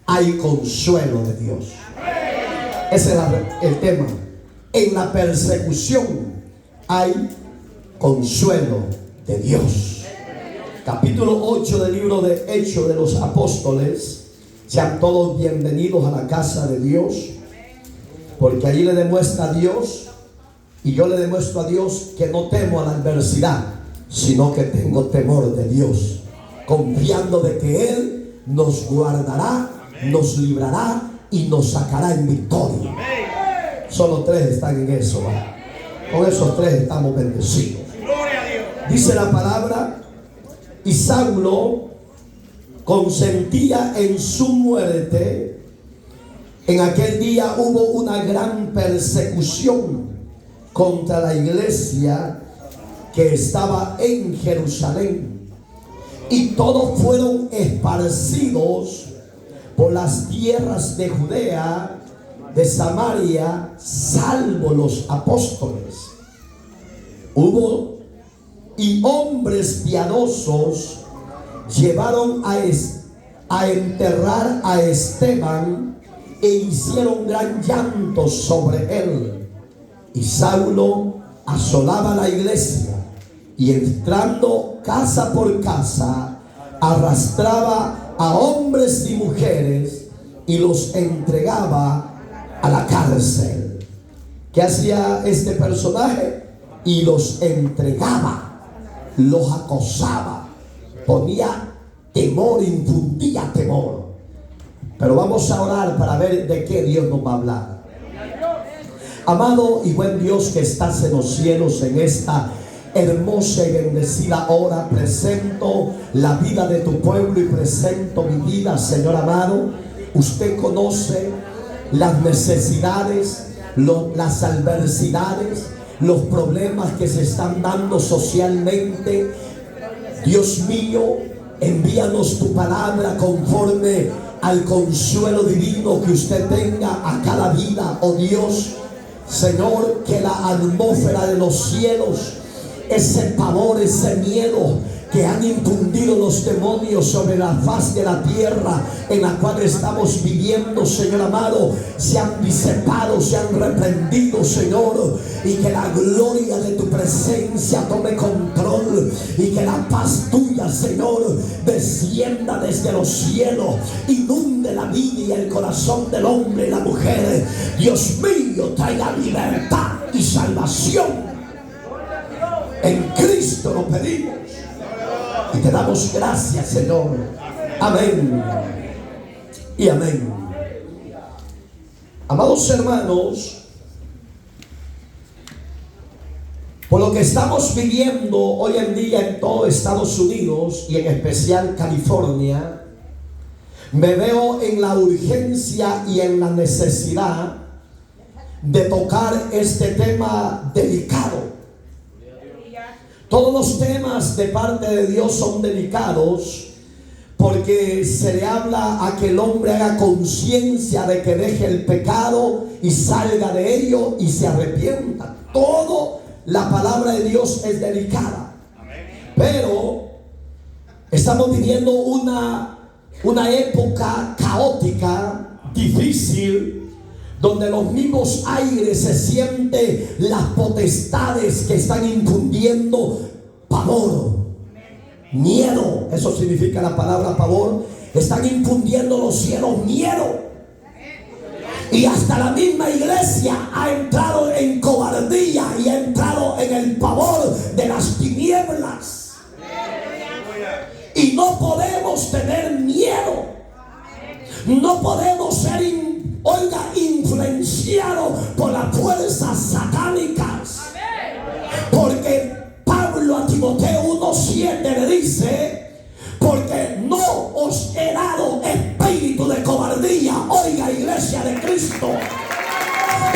hay consuelo de Dios. Ese es el tema. En la persecución hay consuelo de Dios. Capítulo 8 del libro de Hechos de los Apóstoles. Sean todos bienvenidos a la casa de Dios, porque allí le demuestra a Dios, y yo le demuestro a Dios que no temo a la adversidad, sino que tengo temor de Dios, confiando de que Él nos guardará, nos librará y nos sacará en victoria. Solo tres están en eso, ¿va? Con esos tres estamos bendecidos. Dice la palabra: y Saulo consentía en su muerte. En aquel día hubo una gran persecución contra la iglesia que estaba en Jerusalén, y todos fueron esparcidos por las tierras de Judea, de Samaria, salvo los apóstoles. Hubo y hombres piadosos llevaron a enterrar a Esteban e hicieron gran llanto sobre él. Y Saulo asolaba la iglesia, y entrando casa por casa arrastraba a hombres y mujeres y los entregaba a la cárcel. ¿Qué hacía este personaje? Y los entregaba, los acosaba, ponía temor, infundía temor. Pero vamos a orar para ver de qué Dios nos va a hablar. Amado y buen Dios que estás en los cielos, en esta hermosa y bendecida hora, presento la vida de tu pueblo y presento mi vida, Señor amado. Usted conoce las necesidades, las adversidades, los problemas que se están dando socialmente. Dios mío, envíanos tu palabra conforme al consuelo divino que usted tenga a cada vida, oh Dios. Señor, que la atmósfera de los cielos, ese pavor, ese miedo que han infundido los demonios sobre la faz de la tierra en la cual estamos viviendo, Señor amado, se han disipado, se han reprendido, Señor, y que la gloria de tu presencia tome control, y que la paz tuya, Señor, descienda desde los cielos, inunde la vida y el corazón del hombre y la mujer. Dios mío, traiga libertad y salvación. En Cristo lo pedimos y te damos gracias, Señor. Amén y amén. Amados hermanos, por lo que estamos viviendo hoy en día en todo Estados Unidos y en especial California, me veo en la urgencia y en la necesidad de tocar este tema delicado. Todos los temas de parte de Dios son delicados, porque se le habla a que el hombre haga conciencia de que deje el pecado y salga de ello y se arrepienta. Todo la palabra de Dios es delicada. Pero estamos viviendo una época caótica, difícil, donde los mismos aires se sienten las potestades que están infundiendo pavor, miedo. Eso significa la palabra pavor. Están infundiendo los cielos miedo. Y hasta la misma iglesia ha entrado en cobardía y ha entrado en el pavor de las tinieblas. Y no podemos tener miedo. No podemos ser influenciado por las fuerzas satánicas, porque Pablo a Timoteo 1:7 le dice: porque no os he dado espíritu de cobardía. Oiga, iglesia de Cristo,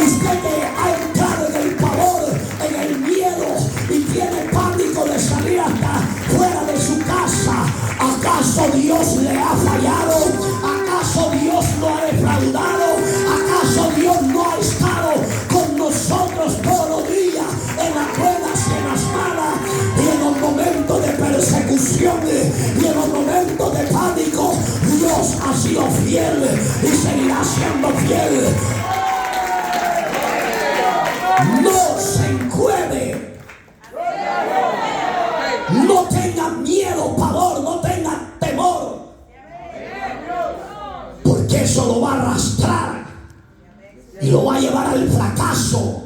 usted que ha entrado en el pavor, en el miedo, y tiene pánico de salir hasta fuera de su casa, ¿acaso Dios le ha fallado? ¿Acaso Dios no ha defraudado? ¿Acaso Dios no ha estado con nosotros todos los días, en las buenas y en las malas, y en los momentos de persecución y en los momentos de pánico? Dios sido fiel y seguirá siendo fiel. No se encueve. No tenga miedo, pavor, no tenga temor, porque eso lo va a arrastrar y lo va a llevar al fracaso.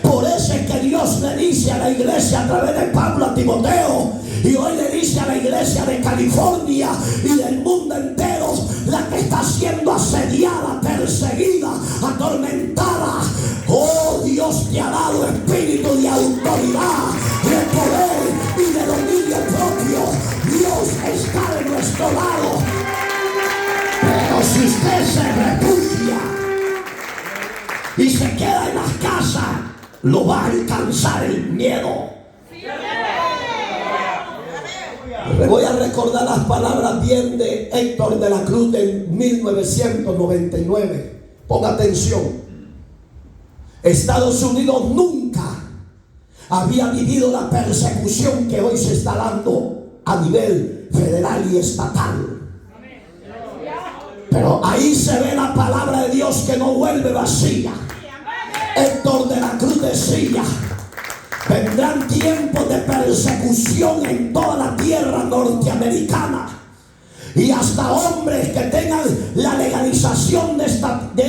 Por eso es que Dios le dice a la iglesia a través de Pablo a Timoteo, y hoy le dice a la iglesia de California y del mundo entero, la que está siendo asediada, perseguida, atormentada: oh, Dios te ha dado espíritu de autoridad, de poder y de dominio propio. Dios está de nuestro lado. Pero si usted se refugia y se queda en las casas, lo va a alcanzar el miedo. Le voy a recordar las palabras bien de Héctor de la Cruz en 1999. Ponga atención. Estados Unidos nunca había vivido la persecución que hoy se está dando a nivel federal y estatal. Pero ahí se ve la palabra de Dios que no vuelve vacía. Héctor de la Cruz decía: vendrán tiempos de persecución en toda la tierra norteamericana, y hasta hombres que tengan la legalización de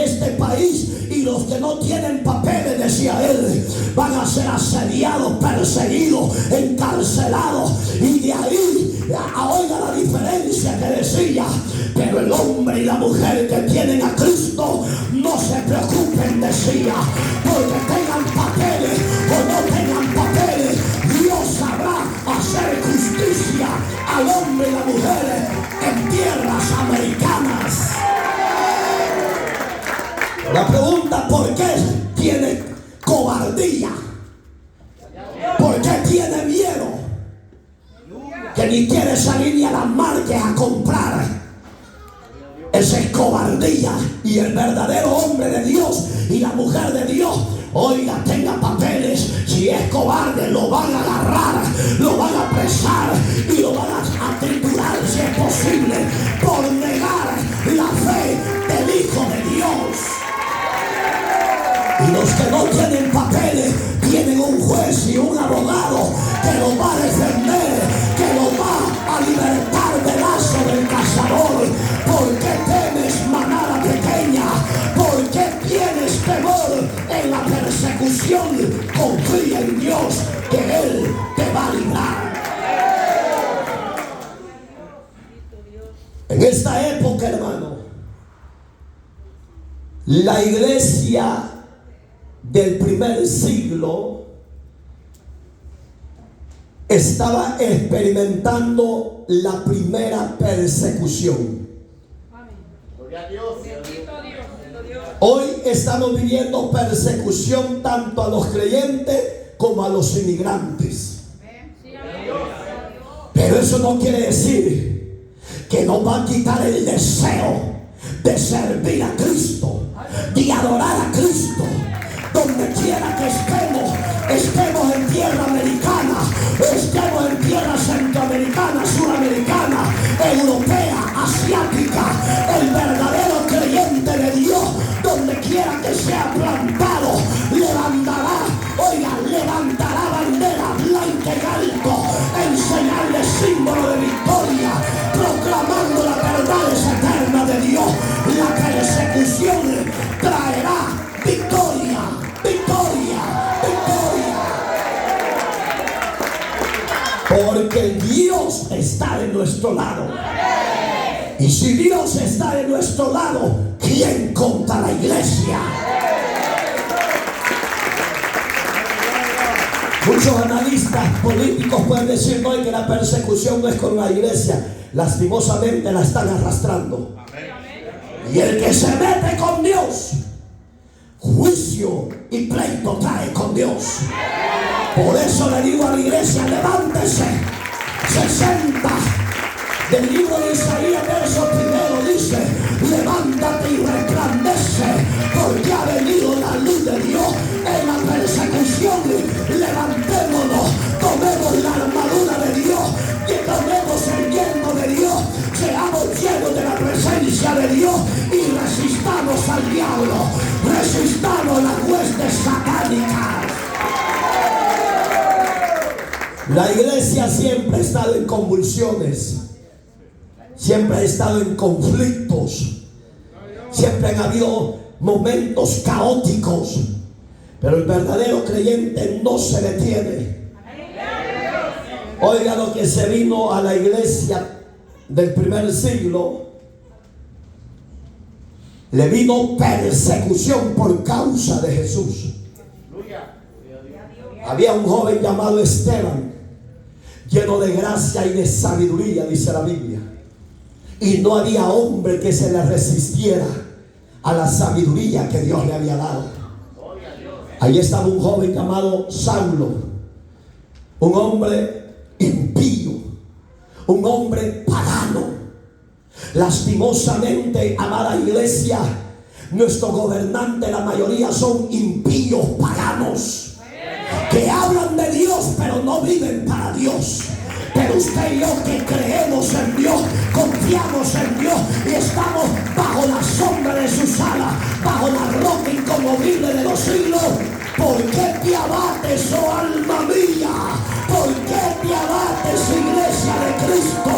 este país y los que no tienen papeles, decía él, van a ser asediados, perseguidos, encarcelados. Y de ahí, oiga la diferencia que decía: pero el hombre y la mujer que tienen a Cristo no se preocupen, decía, porque tengan papeles o no tengan papeles, Dios sabrá hacer justicia al hombre y la mujer en tierras americanas. La pregunta: ¿por qué tiene cobardía? ¿Por qué tiene miedo? Que ni quiere salir ni a las marcas a comprar. Esa es cobardía. Y el verdadero hombre de Dios y la mujer de Dios, oiga, tenga papeles, si es cobarde lo van a agarrar, lo van a apresar y lo van a triturar, si es posible, por negar la fe del Hijo de Dios. Y los que no tienen papeles tienen un juez y un abogado que los va a defender, que los va a libertar del lazo del cazador. ¿Por qué temes, manada pequeña? ¿Por qué tienes temor en la persecución? Confía en Dios, que Él te va a librar. En esta época, hermano, la iglesia del primer siglo estaba experimentando la primera persecución. Hoy estamos viviendo persecución tanto a los creyentes como a los inmigrantes. Pero eso no quiere decir que nos va a quitar el deseo de servir a Cristo, de adorar a Cristo. Donde quiera que estemos en tierra americana, estemos en tierra centroamericana, suramericana, europea, asiática, el verdadero creyente de Dios, donde quiera que sea plantado, levantará bandera blanca y alto, en señal de símbolo de victoria, proclamando las verdades eternas de Dios. La persecución traerá victoria, victoria, victoria. Porque Dios está de nuestro lado. Y si Dios está de nuestro lado, ¿quién contra la iglesia? Muchos analistas políticos pueden decir hoy que la persecución no es con la iglesia. Lastimosamente la están arrastrando. Y el que se mete con Dios, juicio y pleito trae con Dios. Por eso le digo a la iglesia: levántese. 60 del libro de Isaías, verso 1, dice: levántate y resplandece, porque ha venido la luz de Dios. En la persecución, levantémonos, tomemos la armadura de Dios, y tomemos el yelmo de Dios, seamos llenos de la presencia La iglesia siempre ha estado en convulsiones, siempre ha estado en conflictos, siempre han habido momentos caóticos, pero el verdadero creyente no se detiene. Oiga lo que se vino a la iglesia del primer siglo. Le vino persecución por causa de Jesús. Había un joven llamado Esteban, lleno de gracia y de sabiduría, dice la Biblia, y no había hombre que se le resistiera a la sabiduría que Dios le había dado. Ahí estaba un joven llamado Saulo, un hombre impío, un hombre pagano. Lastimosamente, amada iglesia, nuestro gobernante, la mayoría son impíos paganos que hablan de Dios pero no viven para Dios. Pero usted y yo que creemos en Dios, confiamos en Dios y estamos bajo la sombra de sus alas, bajo la roca inconmovible de los siglos. ¿Por qué te abates, oh alma mía? ¿Por qué te abates, iglesia de Cristo?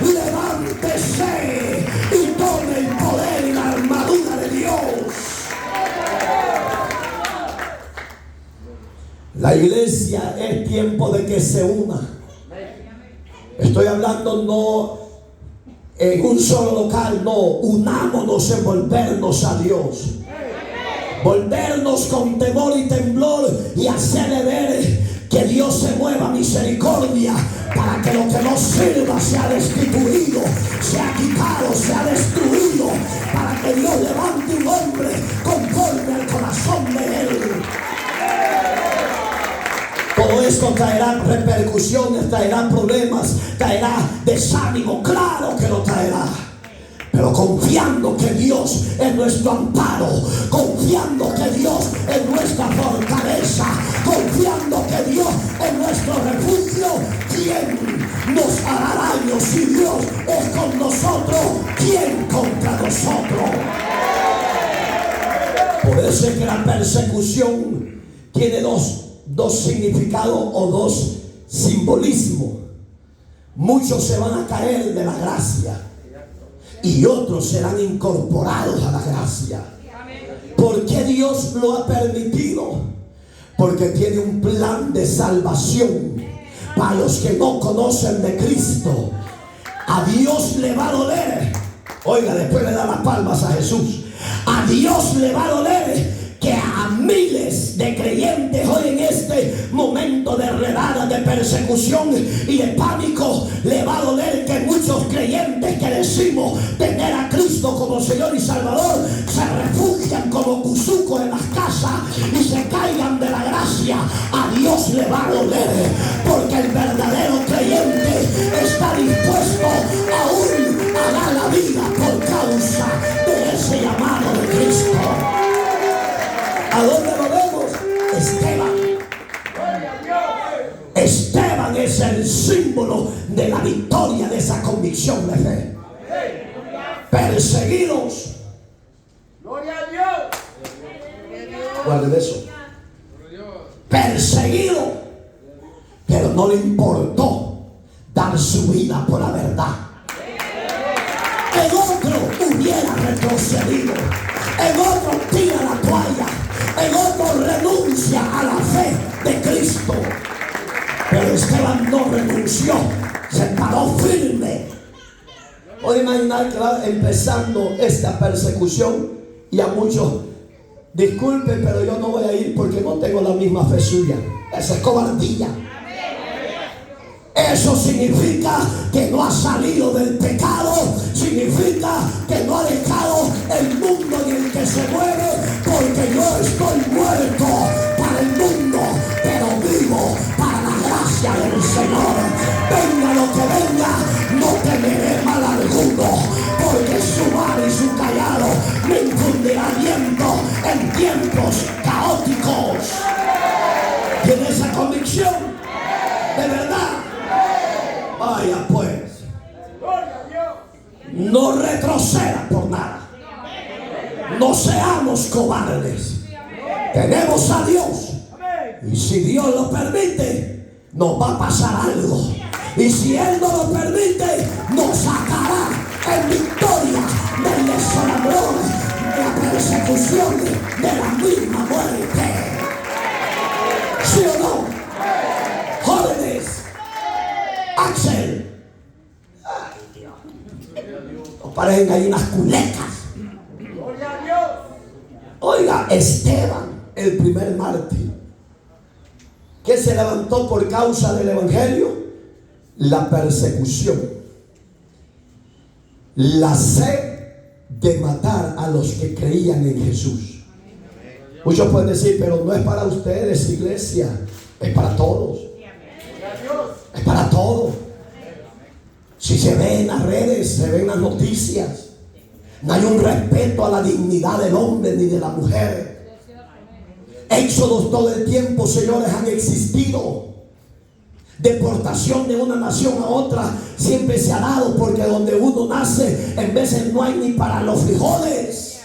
Levántese y tome el poder y la armadura de Dios. La iglesia es tiempo de que se una. Estoy hablando no en un solo local, no. Unámonos en volvernos a Dios. Volvernos con temor y temblor y hacerle ver que Dios se mueva misericordia para que lo que no sirva sea destituido, sea quitado, sea destruido, para que Dios levante un hombre conforme al corazón de Él. Todo esto traerá repercusiones, traerá problemas, traerá desánimo, claro que lo traerá. Pero confiando que Dios es nuestro amparo, confiando que Dios es nuestra fortaleza, confiando que Dios es nuestro refugio, ¿quién nos hará daño? Si Dios es con nosotros, ¿quién contra nosotros? Por eso es que la persecución tiene dos significados o dos simbolismos. Muchos se van a caer de la gracia y otros serán incorporados a la gracia. ¿Por qué Dios lo ha permitido? Porque tiene un plan de salvación para los que no conocen de Cristo. A Dios le va a doler. Oiga, después le da las palmas a Jesús. A Dios le va a doler que a miles de creyentes hoy en este momento de redada, de persecución y de pánico, le va a doler que muchos creyentes que decimos tener a Cristo como Señor y Salvador se refugian como cuzucos en las casas y se caigan de la gracia. A Dios le va a doler, porque el verdadero creyente está dispuesto aún a dar la vida por causa de ese llamado de Cristo. ¿A dónde lo vemos? Esteban. Esteban es el símbolo de la victoria de esa convicción de fe. Perseguidos. Gloria a Dios. Guarden eso. Perseguido, pero no le importó dar su vida por la verdad. El otro hubiera retrocedido. El otro tira la toalla. El otro renuncia a la fe de Cristo. Pero Esteban no renunció, se paró firme. Voy a imaginar que va empezando esta persecución y a muchos, disculpen, pero yo no voy a ir porque no tengo la misma fe suya. Esa es cobardía. Eso significa que no ha salido del pecado, significa que no ha dejado el mundo en el que se mueve, porque yo estoy muerto para el mundo, pero vivo para la gracia del Señor. Venga lo que venga, no temeré mal alguno, porque su vara y su callado me infundirá aliento en tiempos caóticos. ¿Tiene esa convicción? ¿De verdad? Vaya pues, no retroceda por nada. No seamos cobardes. Tenemos a Dios. Y si Dios lo permite, nos va a pasar algo. Y si Él no lo permite, nos sacará en victoria del desolador, de la persecución, de la misma muerte. ¿Sí o no? Jóvenes, Axel, nos parecen gallinas culecas. Oiga, Esteban, el primer mártir, que se levantó por causa del evangelio, la persecución, la sed de matar a los que creían en Jesús. Muchos pueden decir, pero no es para ustedes, iglesia, es para todos. Es para todos. Si se ve en las redes, se ven las noticias, no hay un respeto a la dignidad del hombre ni de la mujer. Éxodos todo el tiempo, señores, han existido. Deportación de una nación a otra siempre se ha dado, porque donde uno nace, en veces no hay ni para los frijoles.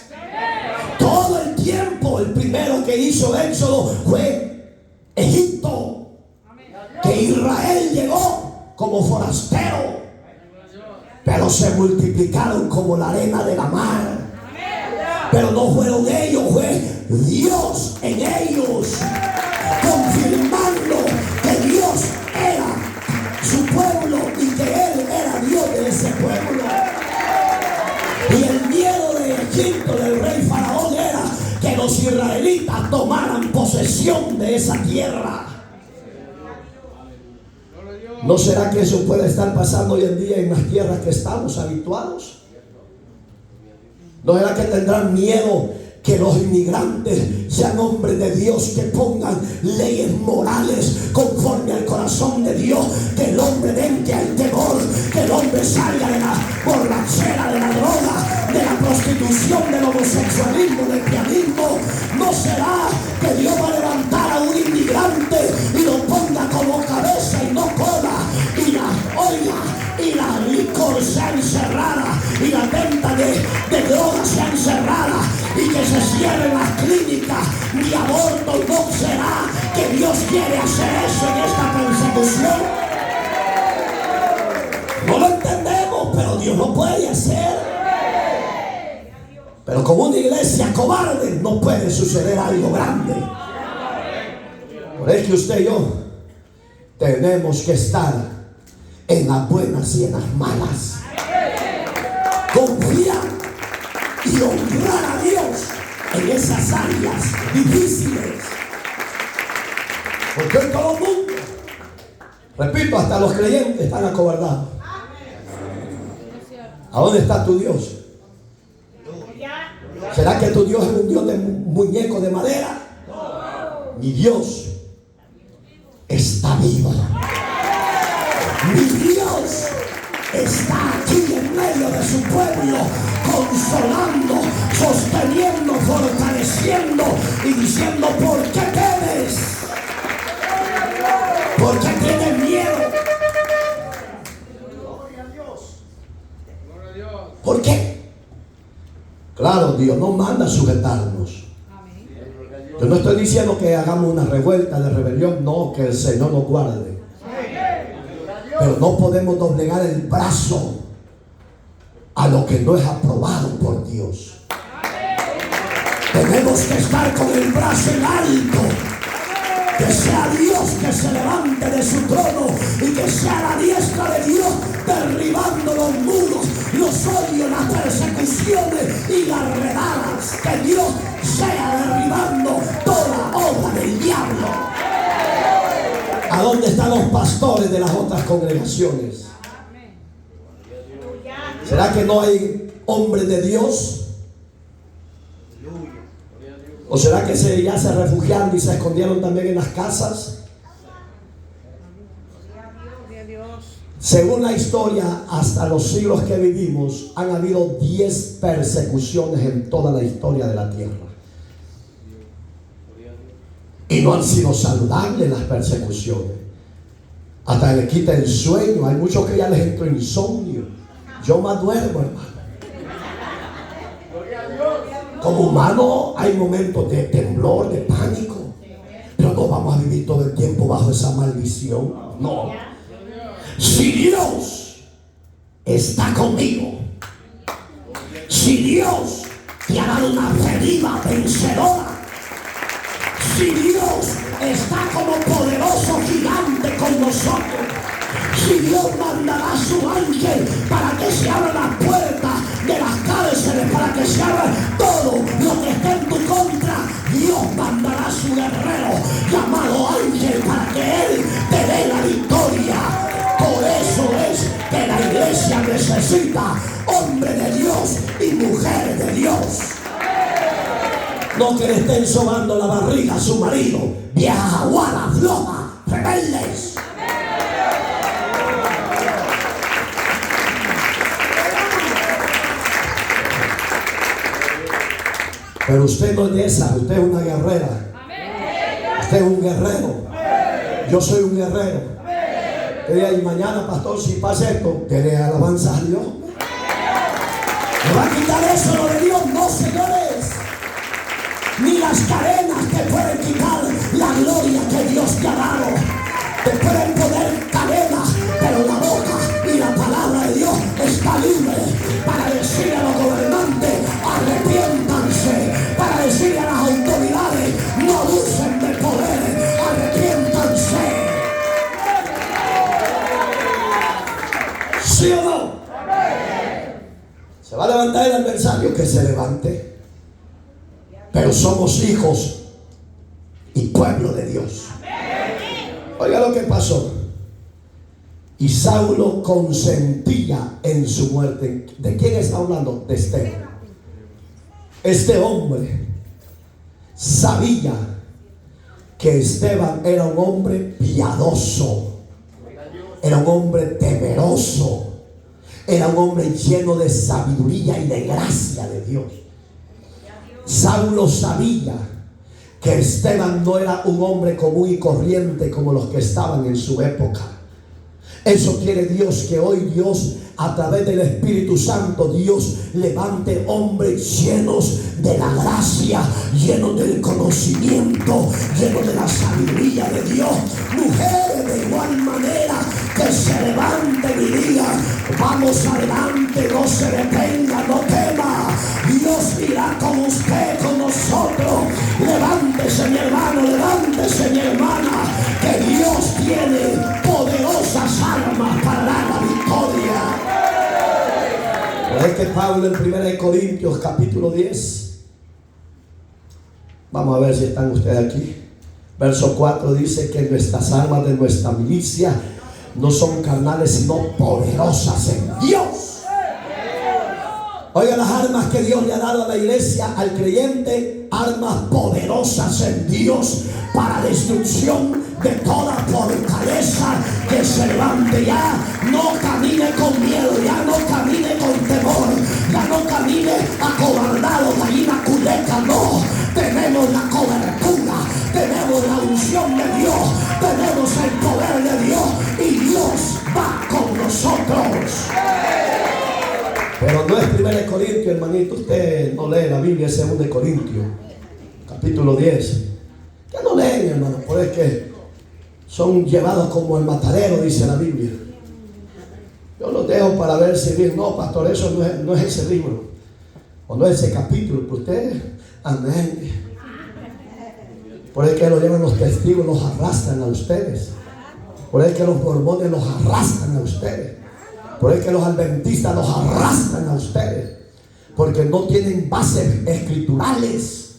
Todo el tiempo, el primero que hizo Éxodo fue Egipto, que Israel llegó como forastero, pero se multiplicaron como la arena de la mar. Pero no fueron ellos, fue Dios en ellos, confirmando que Dios era su pueblo y que Él era Dios de ese pueblo. Y el miedo de Egipto, del rey Faraón, era que los israelitas tomaran posesión de esa tierra. ¿No será que eso puede estar pasando hoy en día en las tierras que estamos habituados? ¿No será que tendrán miedo que los inmigrantes sean hombres de Dios, que pongan leyes morales conforme al corazón de Dios, que el hombre venga al temor, que el hombre salga de la borrachera, de la droga, de la prostitución, del homosexualismo, del pianismo? ¿No será que Dios va a levantar a un inmigrante y lo ponga como cabeza y no cola? Y la licor sea encerrada, y la venta de drogas sea encerrada, y que se cierren las clínicas de aborto. ¿No será que Dios quiere hacer eso en esta persecución? No lo entendemos, pero Dios lo puede hacer. Pero como una iglesia cobarde no puede suceder algo grande. Por eso que usted y yo tenemos que estar en las buenas y en las malas, confiar y honrar a Dios en esas áreas difíciles. Porque hoy todo el mundo, repito, hasta los creyentes están acobardados. ¿A dónde está tu Dios? ¿Será que tu Dios es un Dios de muñeco de madera? Mi Dios está vivo. Mi Dios está aquí en medio de su pueblo, consolando, sosteniendo, fortaleciendo y diciendo: ¿por qué temes? ¿Por qué tienes miedo? ¿Por qué? Claro, Dios nos manda a sujetarnos. Yo no estoy diciendo que hagamos una revuelta de rebelión, no, que el Señor nos guarde. Pero no podemos doblegar el brazo a lo que no es aprobado por Dios. Tenemos que estar con el brazo en alto. Que sea Dios que se levante de su trono y que sea la diestra de Dios derribando los muros, los odios, las persecuciones y las redadas. Que Dios sea derribando toda obra del diablo. ¿A dónde están los pastores de las otras congregaciones? ¿Será que no hay hombres de Dios? ¿O será que ya se refugiaron y se escondieron también en las casas? Según la historia, hasta los siglos que vivimos, han habido 10 persecuciones en toda la historia de la tierra. Y no han sido saludables las persecuciones. Hasta le quita el sueño. Hay muchos que ya les entró insomnio. Yo más duermo, hermano. Como humano hay momentos de temblor, de pánico. Pero no vamos a vivir todo el tiempo bajo esa maldición. No. Si Dios está conmigo, si Dios te ha dado una fe viva, vencedora, si Dios está como poderoso gigante con nosotros, si Dios mandará a su ángel para que se abra la puerta de las cárceles, para que se abra todo lo que esté en tu contra, Dios mandará a su guerrero llamado ángel para que él te dé la victoria. Por eso es que la iglesia necesita hombre de Dios y mujer de Dios. No que le estén sobando la barriga a su marido, vieja aguada, floja, rebeldes. Pero usted no es de esa, usted es una guerrera. Usted es un guerrero. Yo soy un guerrero. Y mañana, pastor, si pasa esto, ¿quiere alabanza a Dios? ¿Me va a quitar eso lo de Dios? No, señores. Ni las cadenas te pueden quitar la gloria que Dios te ha dado. Te pueden poner cadenas, pero la boca y la palabra de Dios está libre para decirle a los gobernantes: arrepiéntanse, para decirle a las autoridades: no abusen de poder, arrepiéntanse. ¿Sí o no? Se va a levantar el adversario, que se levante. Pero somos hijos y pueblo de Dios. Oiga lo que pasó. Y Saulo consentía en su muerte. ¿De quién está hablando? De Esteban. Este hombre sabía que Esteban era un hombre piadoso, era un hombre temeroso, era un hombre lleno de sabiduría y de gracia de Dios. Saulo sabía que Esteban no era un hombre común y corriente como los que estaban en su época. Eso quiere Dios, que hoy Dios, a través del Espíritu Santo, Dios levante hombres llenos de la gracia, llenos del conocimiento, llenos de la sabiduría de Dios. Mujeres de igual manera, que se levanten y digan: vamos adelante, no se detenga, no tema. Dios irá con usted, con nosotros. Levántese, mi hermano, levántese, mi hermana, que Dios tiene poderosas armas para dar la victoria. Pues es que Pablo en 1 Corintios capítulo 10, vamos a ver si están ustedes aquí, verso 4, dice que nuestras armas de nuestra milicia no son carnales, sino poderosas en Dios. Oiga, las armas que Dios le ha dado a la iglesia, al creyente: armas poderosas en Dios para destrucción de toda fortaleza que se levante. Ya no camine con miedo, ya no camine con temor, ya no camine acobardado, gallina culeca. No, tenemos la cobertura, tenemos la unción de Dios, tenemos el poder de Dios, y Dios va con nosotros. Pero no es 1 Corintios, hermanito. Usted no lee la Biblia, es 2 Corintios capítulo 10. ¿Qué no leen, hermano? Pues es que son llevados como el matadero, dice la Biblia. Yo los dejo para ver si dicen: no, pastor, eso no es ese libro, o no es ese capítulo. Pues ustedes, amén. Por eso es que lo llevan los testigos, los arrastran a ustedes. Por eso es que los mormones los arrastran a ustedes. Por eso es que los adventistas los arrastran a ustedes, porque no tienen bases escriturales.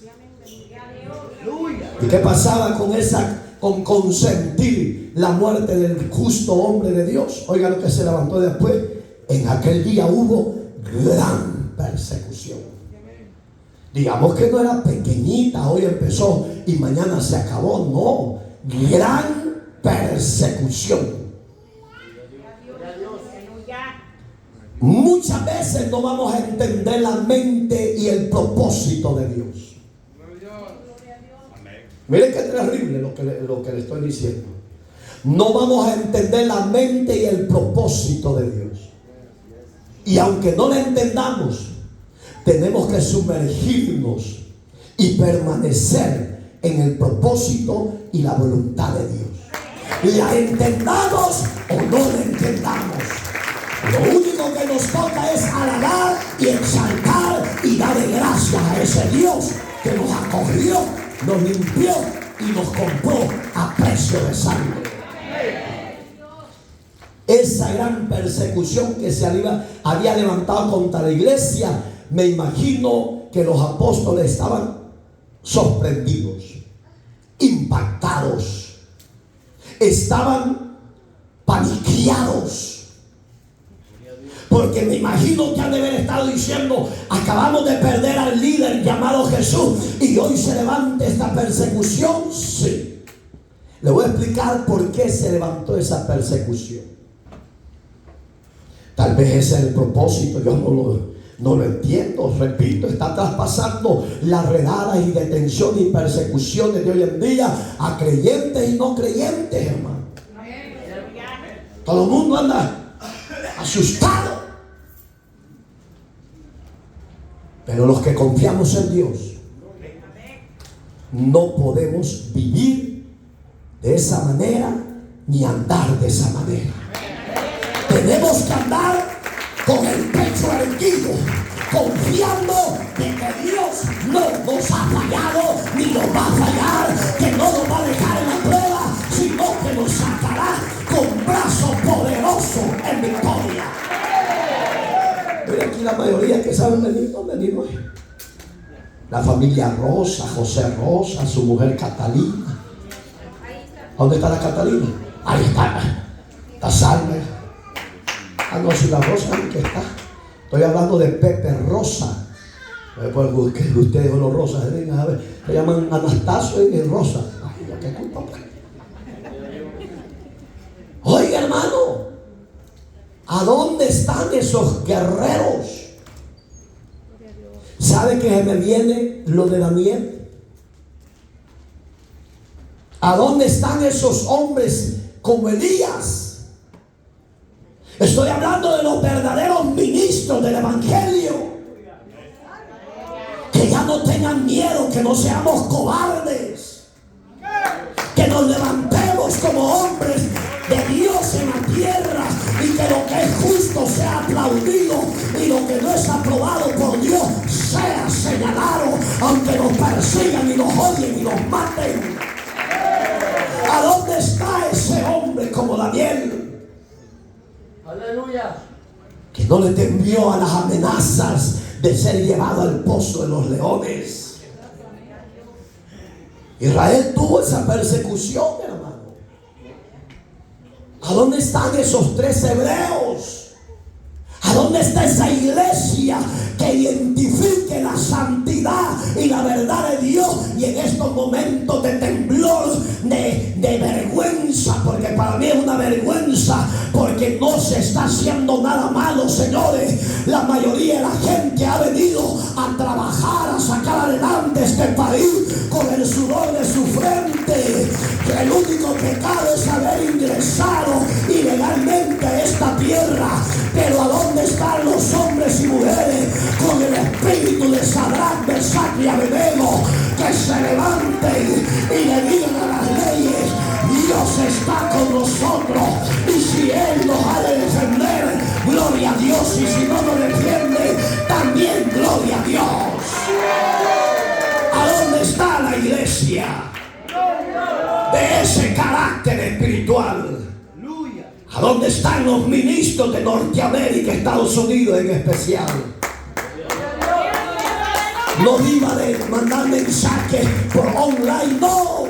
¿Y qué pasaba con consentir la muerte del justo hombre de Dios? Oiga lo que se levantó después. En aquel día hubo gran persecución. Digamos que no era pequeñita, hoy empezó y mañana se acabó. No, gran persecución. Muchas veces no vamos a entender la mente y el propósito de Dios. Miren qué terrible lo que le estoy diciendo. No vamos a entender la mente y el propósito de Dios. Y aunque no la entendamos, tenemos que sumergirnos y permanecer en el propósito y la voluntad de Dios. La entendamos o no la entendamos. Lo único que nos toca es alabar y exaltar y darle gracias a ese Dios que nos acogió, nos limpió y nos compró a precio de sangre. Esa gran persecución que se había levantado contra la iglesia, me imagino que los apóstoles estaban sorprendidos, impactados, estaban paniqueados. Porque me imagino que han de haber estado diciendo: acabamos de perder al líder llamado Jesús y hoy se levanta esta persecución. Sí. Le voy a explicar por qué se levantó esa persecución. Tal vez ese es el propósito, yo no lo entiendo. Repito, está traspasando las redadas y detenciones y persecuciones de hoy en día a creyentes y no creyentes, hermano. Todo el mundo anda asustado. Pero los que confiamos en Dios no podemos vivir de esa manera ni andar de esa manera. Tenemos que andar con el pecho erguido, confiando de que Dios no nos ha fallado ni nos va a fallar, que no nos va a dejar en la prueba, sino que nos sacará con brazo poderoso en victoria. Mira aquí la mayoría que saben venir, no venir hoy. La familia Rosa, José Rosa, su mujer Catalina. ¿Dónde está la Catalina? Ahí está salva. Ah, no, si la Rosa es que está. Estoy hablando de Pepe Rosa. Porque ustedes son los Rosas, a ver, se llaman Anastasio y Rosa. Ay, ¿qué culpa? Oiga, hermano, ¿a dónde están esos guerreros? ¿Sabe que me viene lo de Daniel? ¿A dónde están esos hombres como Elías? Estoy hablando de los verdaderos ministros del Evangelio. Que ya no tengan miedo, que no seamos cobardes, que nos levantemos como hombres de Dios en la tierra y que lo que es justo sea aplaudido y lo que no es aprobado por Dios sea señalado, aunque nos persigan y nos odien y nos maten. ¿A dónde está ese hombre como Daniel? Aleluya. Que no le temió a las amenazas de ser llevado al pozo de los leones. Israel tuvo esa persecución, hermano. ¿A dónde están esos 3 hebreos? ¿A dónde está esa iglesia que identifique la santidad y la verdad de Dios? Y en estos momentos de temblor, de vergüenza, porque para mí es una vergüenza, porque no se está haciendo nada malo, señores. La mayoría de la gente ha venido a trabajar, a sacar adelante este país con el sudor de su frente. Que el único pecado es haber ingresado ilegalmente a esta tierra. Pero ¿a dónde están los hombres y mujeres con el espíritu de Sadrach, Mesach y Abednego, que se levanten y le digan a las leyes: Dios está con nosotros, y si Él nos ha de defender, gloria a Dios, y si no nos defiende, también gloria a Dios? ¿A dónde está la iglesia de ese carácter espiritual? ¿A dónde están los ministros de Norteamérica, Estados Unidos en especial? No viva de mandar mensajes por online, no.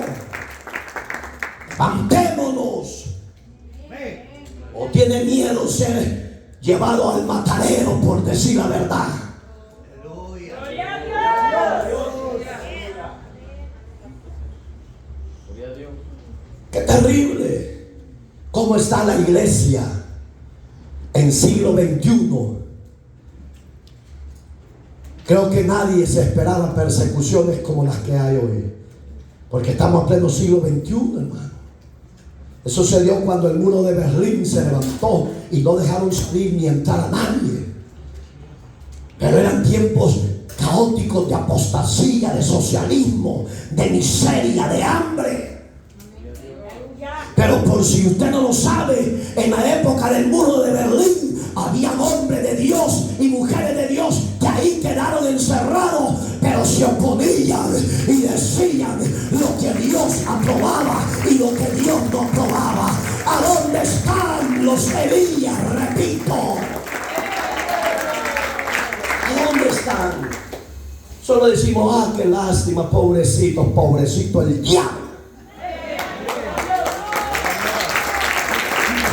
Levantémonos. ¿O tiene miedo ser llevado al matadero por decir la verdad? ¡Qué terrible! ¿Cómo está la iglesia en siglo XXI? Creo que nadie se esperaba persecuciones como las que hay hoy, porque estamos en pleno siglo XXI, hermano. Eso se dio cuando el muro de Berlín se levantó y no dejaron salir ni entrar a nadie. Pero eran tiempos caóticos de apostasía, de socialismo, de miseria, de hambre. Pero por si usted no lo sabe, en la época del muro de Berlín había hombres de Dios y mujeres de Dios que ahí quedaron encerrados, pero se oponían y decían lo que Dios aprobaba y lo que Dios no aprobaba. ¿A dónde están los Elías? Repito, ¿a dónde están? Solo decimos, ah, qué lástima, pobrecito, pobrecito el diablo.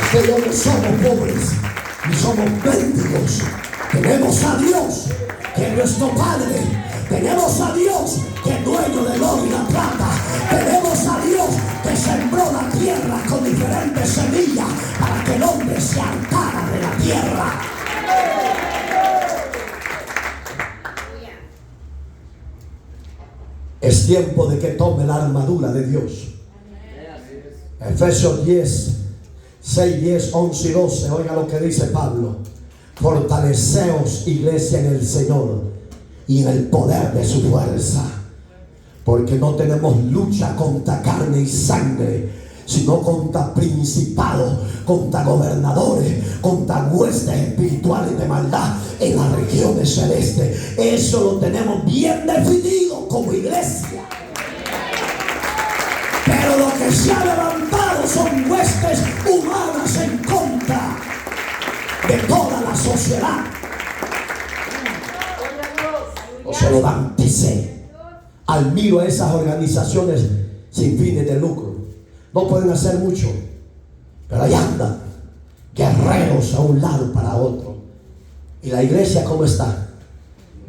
Usted y yo no somos pobres, ni somos mendigos. Tenemos a Dios, que es nuestro Padre. Tenemos a Dios, que es dueño del oro y la plata. Tenemos a Dios, que sembró la tierra con diferentes semillas para que el hombre se hartara de la tierra. Es tiempo de que tome la armadura de Dios. Efesios 10, 6, 10, 11 y 12. Oiga lo que dice Pablo. Fortaleceos, iglesia, en el Señor y en el poder de su fuerza, porque no tenemos lucha contra carne y sangre, sino contra principados, contra gobernadores, contra huestes espirituales de maldad en las regiones celestes. Eso lo tenemos bien definido como iglesia. Pero lo que se ha levantado son huestes humanas en contra de toda la sociedad. No se levántese. Admiro a esas organizaciones sin fines de lucro. No pueden hacer mucho, pero ahí andan, guerreros a un lado para otro. ¿Y la iglesia cómo está?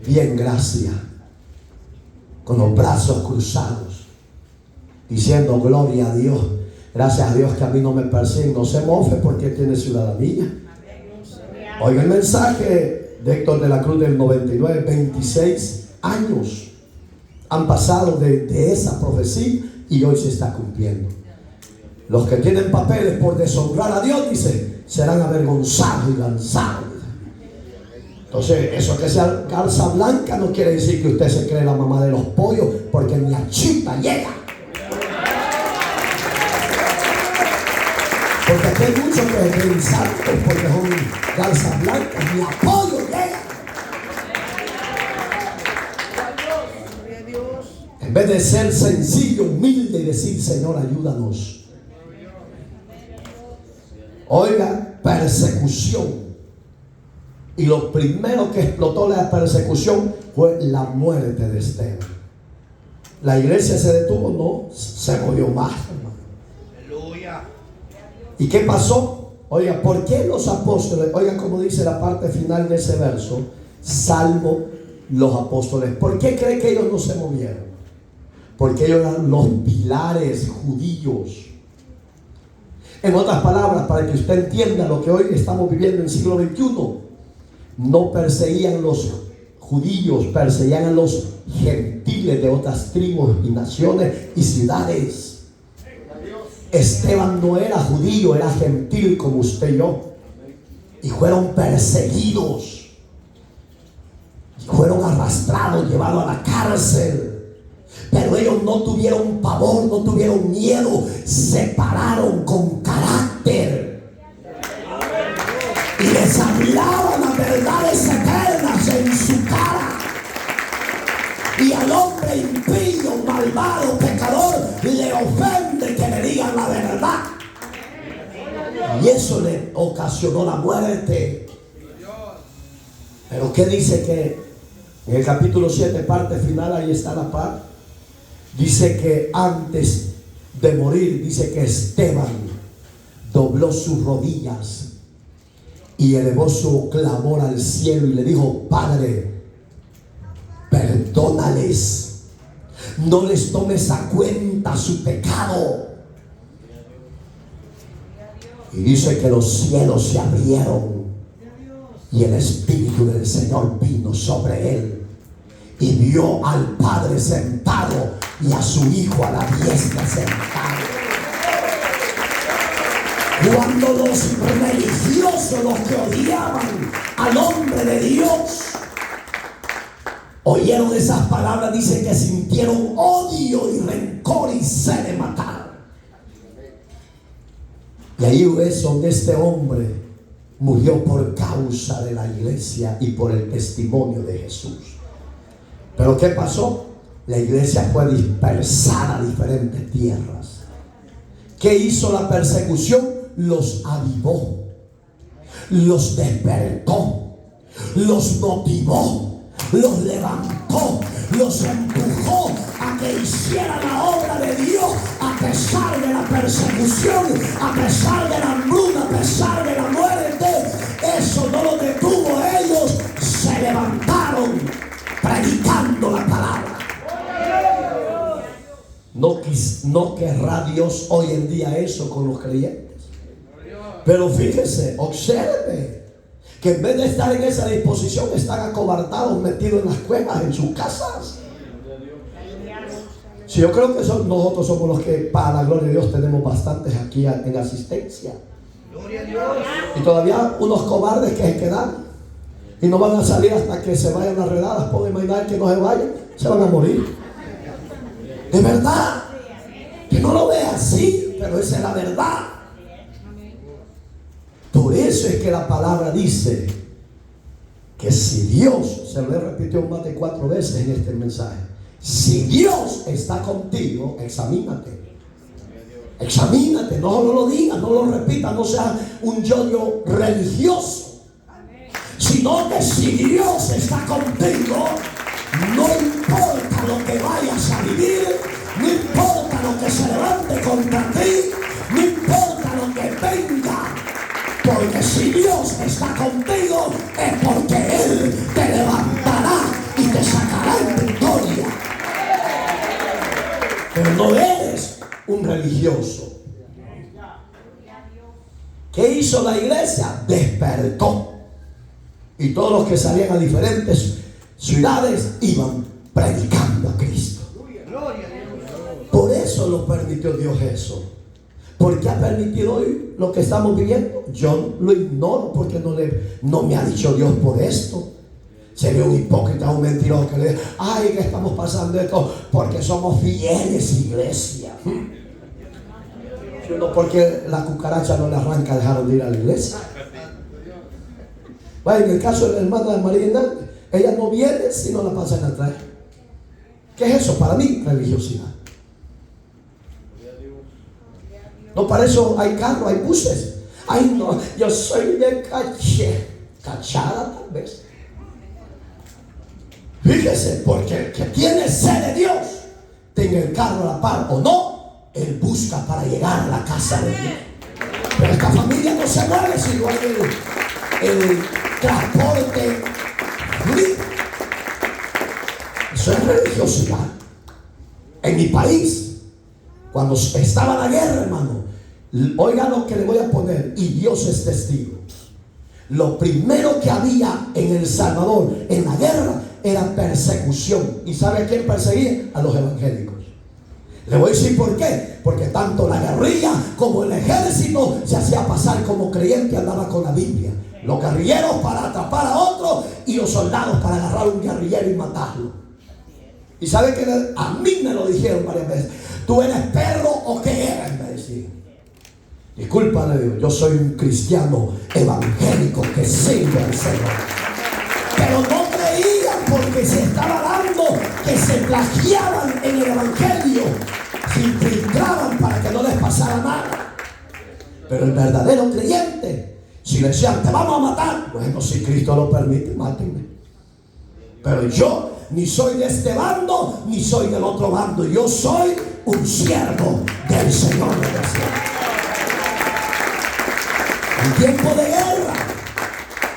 Bien, gracias. Con los brazos cruzados, diciendo gloria a Dios. Gracias a Dios que a mí no me persiguen. No se mofe porque tiene ciudadanía. Oiga el mensaje de Héctor de la Cruz del 99. 26 años han pasado de esa profecía y hoy se está cumpliendo. Los que tienen papeles por deshonrar a Dios, dice, serán avergonzados y lanzados. Entonces, eso que sea calza blanca no quiere decir que usted se cree la mamá de los pollos, porque ni a chita llega. Porque aquí hay muchos que se creen santos porque son calzas blancas, ni a pollo llega. En vez de ser sencillo, humilde y decir, Señor, ayúdanos. Oiga, persecución. Y lo primero que explotó la persecución fue la muerte de Esteban. La iglesia se detuvo, no, se movió más, hermano. Aleluya. ¿Y qué pasó? Oiga, ¿por qué los apóstoles? Oiga como dice la parte final de ese verso, salvo los apóstoles. ¿Por qué cree que ellos no se movieron? Porque ellos eran los pilares judíos. En otras palabras, para que usted entienda lo que hoy estamos viviendo en el siglo XXI, no perseguían los judíos, perseguían a los gentiles de otras tribus y naciones y ciudades. Esteban no era judío, era gentil como usted y yo. Y fueron perseguidos. Y fueron arrastrados, llevados a la cárcel. Pero ellos no tuvieron pavor, no tuvieron miedo. Se pararon con carácter. Y les hablaban las verdades eternas en su cara. Y al hombre impío, malvado, pecador, le ofende que le digan la verdad. Y eso le ocasionó la muerte. Pero ¿qué dice? Que en el capítulo 7, parte final, ahí está la parte. Dice que antes de morir, dice que Esteban dobló sus rodillas y elevó su clamor al cielo y le dijo: Padre, perdónales, no les tomes a cuenta su pecado. Y dice que los cielos se abrieron y el Espíritu del Señor vino sobre él. Y vio al Padre sentado y a su Hijo a la diestra sentado. Cuando los religiosos, los que odiaban al hombre de Dios, oyeron esas palabras, dice que sintieron odio y rencor y sed de matar. Y ahí es donde este hombre murió por causa de la iglesia y por el testimonio de Jesús. Pero ¿qué pasó? La iglesia fue dispersada a diferentes tierras. ¿Qué hizo la persecución? Los avivó, los despertó, los motivó, los levantó, los empujó a que hicieran la obra de Dios a pesar de la persecución, a pesar de la hambruna, a pesar de la muerte. Eso no lo detuvo. Ellos se levantaron predicando la palabra. No querrá Dios hoy en día eso con los creyentes. Pero fíjese, observe que en vez de estar en esa disposición, están acobardados, metidos en las cuevas, en sus casas. Sí, yo creo que nosotros somos los que, para la gloria de Dios, tenemos bastantes aquí en asistencia. Y todavía unos cobardes que se quedan y no van a salir hasta que se vayan las redadas. Puedo imaginar que no se vayan, se van a morir. De verdad, que no lo vea así, pero esa es la verdad. Por eso es que la palabra dice que si Dios, se lo he repetido más de 4 veces en este mensaje, si Dios está contigo, examínate. Examínate, no lo digas, no lo repitas, no seas un yo-yo religioso, sino que si Dios está contigo, no importa lo que vayas a vivir, no importa lo que se levante contra ti, no importa lo que venga, porque si Dios está contigo es porque Él te levantará y te sacará en victoria. Pero no eres un religioso. ¿Qué hizo la iglesia? Despertó. Y todos los que salían a diferentes ciudades iban predicando a Cristo. Por eso lo permitió Dios eso. ¿Por qué ha permitido hoy lo que estamos viviendo? Yo lo ignoro porque no me ha dicho Dios por esto. Sería un hipócrita, un mentiroso que le diga, ay, que estamos pasando esto porque somos fieles, iglesia. Sino porque la cucaracha no le arranca a dejar de ir a la iglesia. Bueno, en el caso de la hermana de María Hernández, ella no viene si no la pasan a traer. ¿Qué es eso? Para mí, religiosidad. No, para eso hay carros, hay buses. Ay, no, yo soy de caché. Cachada tal vez. Fíjese, porque el que tiene sed de Dios, tenga el carro a la par o no, él busca para llegar a la casa de Dios. Pero esta familia no se mueve si no hay el transporte libre. Eso es religiosidad. En mi país, cuando estaba la guerra, hermano, oiga lo que le voy a poner, y Dios es testigo. Lo primero que había en El Salvador en la guerra era persecución. ¿Y sabe a quién perseguía? A los evangélicos. Le voy a decir por qué. Porque tanto la guerrilla como el ejército se hacía pasar como creyente y andaba con la Biblia. Los guerrilleros para atrapar a otros y los soldados para agarrar a un guerrillero y matarlo. Y sabe que a mí me lo dijeron varias veces. ¿Tú eres perro o qué eres? Me decían. Discúlpame, Dios, yo soy un cristiano evangélico que sirve al Señor. Pero no creían porque se estaba dando que se plagiaban en el evangelio, se infiltraban para que no les pasara nada. Pero el verdadero creyente, si le decían te vamos a matar, bueno, si Cristo lo permite, mátenme. Pero yo ni soy de este bando ni soy del otro bando, yo soy un siervo del Señor de los cielos. En tiempo de guerra,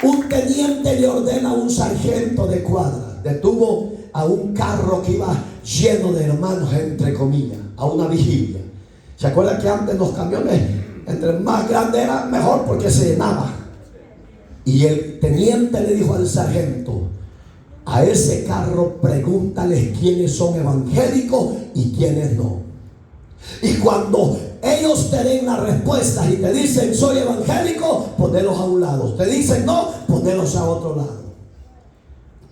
un teniente le ordena a un sargento de cuadra, detuvo a un carro que iba lleno de hermanos, entre comillas, a una vigilia. ¿Se acuerdan que antes los camiones, entre más grande era mejor porque se llenaba? Y el teniente le dijo al sargento, a ese carro pregúntales quiénes son evangélicos y quiénes no. Y cuando ellos te den las respuestas y te dicen soy evangélico, ponelos a un lado. Te dicen no, ponelos a otro lado.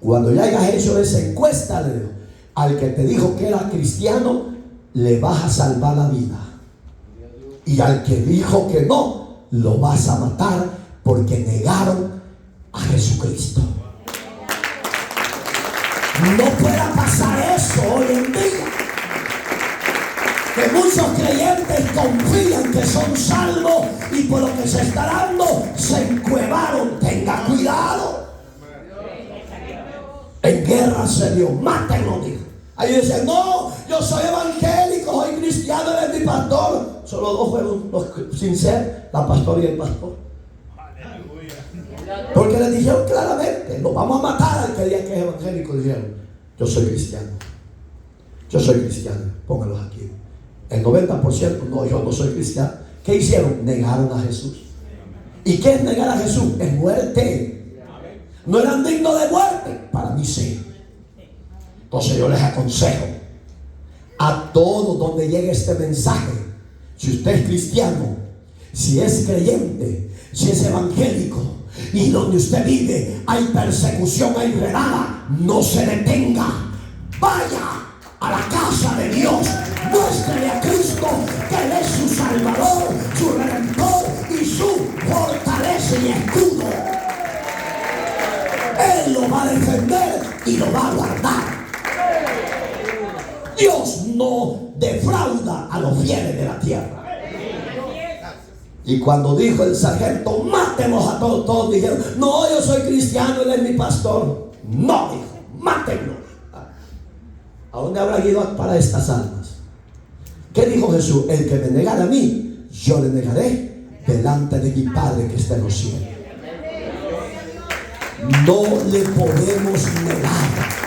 Cuando ya hayas hecho esa encuesta, al que te dijo que era cristiano, le vas a salvar la vida. Y al que dijo que no, lo vas a matar porque negaron a Jesucristo. No pueda pasar eso hoy en día, que muchos creyentes confían que son salvos y por lo que se está dando se encuevaron. Tenga cuidado. En guerra se dio, mátenlo, dijo. Ahí dicen, no, yo soy evangélico, soy cristiano, él es mi pastor. Solo dos fueron los sin ser, la pastora y el pastor. Porque le dijeron claramente, lo vamos a matar al que diga que es evangélico. Dijeron, yo soy cristiano. Yo soy cristiano, pónganlos aquí. El 90%, no, yo no soy cristiano. ¿Qué hicieron? Negaron a Jesús. ¿Y qué es negar a Jesús? Es muerte. ¿No eran dignos de muerte? Para mí sí. Entonces yo les aconsejo a todos donde llegue este mensaje, si usted es cristiano, si es creyente, si es evangélico, y donde usted vive hay persecución, hay redada, no se detenga. Vaya a la casa de Dios, muéstrele a Cristo que Él es su Salvador, su Redentor y su fortaleza y escudo. Él lo va a defender y lo va a guardar. Dios no defrauda a los fieles de la tierra. Y cuando dijo el sargento, mátenos a todos, todos dijeron, no, yo soy cristiano, él es mi pastor. No, dijo, mátenlo. ¿A dónde habrá ido para estas almas? ¿Qué dijo Jesús? El que me negara a mí, yo le negaré delante de mi Padre que está en los cielos. No le podemos negar.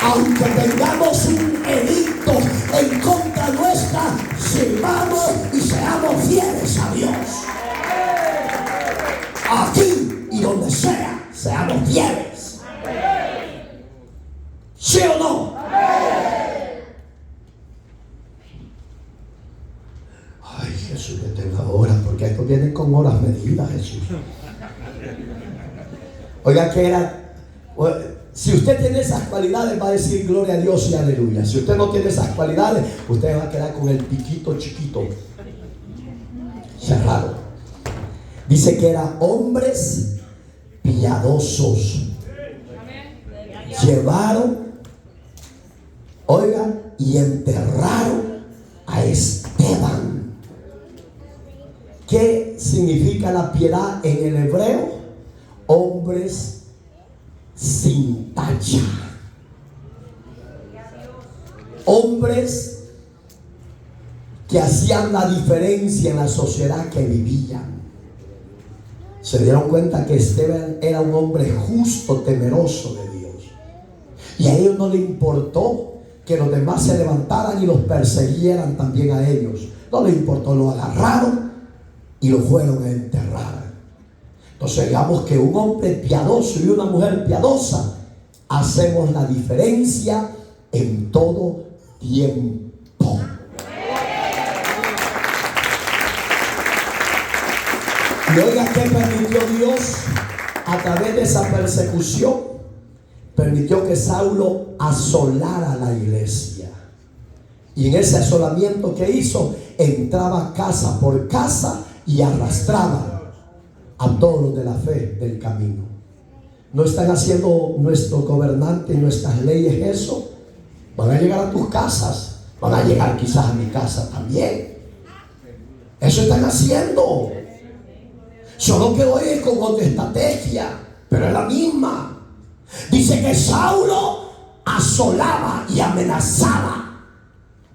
Aunque tengamos un edicto en contra nuestra, sirvamos y seamos fieles a Dios. Aquí y donde sea, seamos fieles. ¿Sí o no? Ay, Jesús, que tenga horas, porque esto viene con horas medidas, Jesús. Oiga, que era... Si usted tiene esas cualidades, va a decir gloria a Dios y aleluya. Si usted no tiene esas cualidades, usted va a quedar con el piquito chiquito, cerrado. Dice que eran hombres piadosos. Llevaron, oigan, y enterraron a Esteban. ¿Qué significa la piedad en el hebreo? Hombres sin tacha. Hombres que hacían la diferencia en la sociedad que vivían. Se dieron cuenta que Esteban era un hombre justo, temeroso de Dios. Y a ellos no le importó que los demás se levantaran y los persiguieran también a ellos. No les importó, lo agarraron y lo fueron a enterrar. Entonces digamos que un hombre piadoso y una mujer piadosa hacemos la diferencia en todo tiempo. Y oiga, ¿qué permitió Dios a través de esa persecución? Permitió que Saulo asolara la iglesia. Y en ese asolamiento que hizo, entraba casa por casa y arrastraba a todos los de la fe del camino. ¿No están haciendo nuestros gobernantes y nuestras leyes eso? Van a llegar a tus casas, van a llegar quizás a mi casa también. Eso están haciendo. Solo que hoy es con otra estrategia, pero es la misma. Dice que Saulo asolaba y amenazaba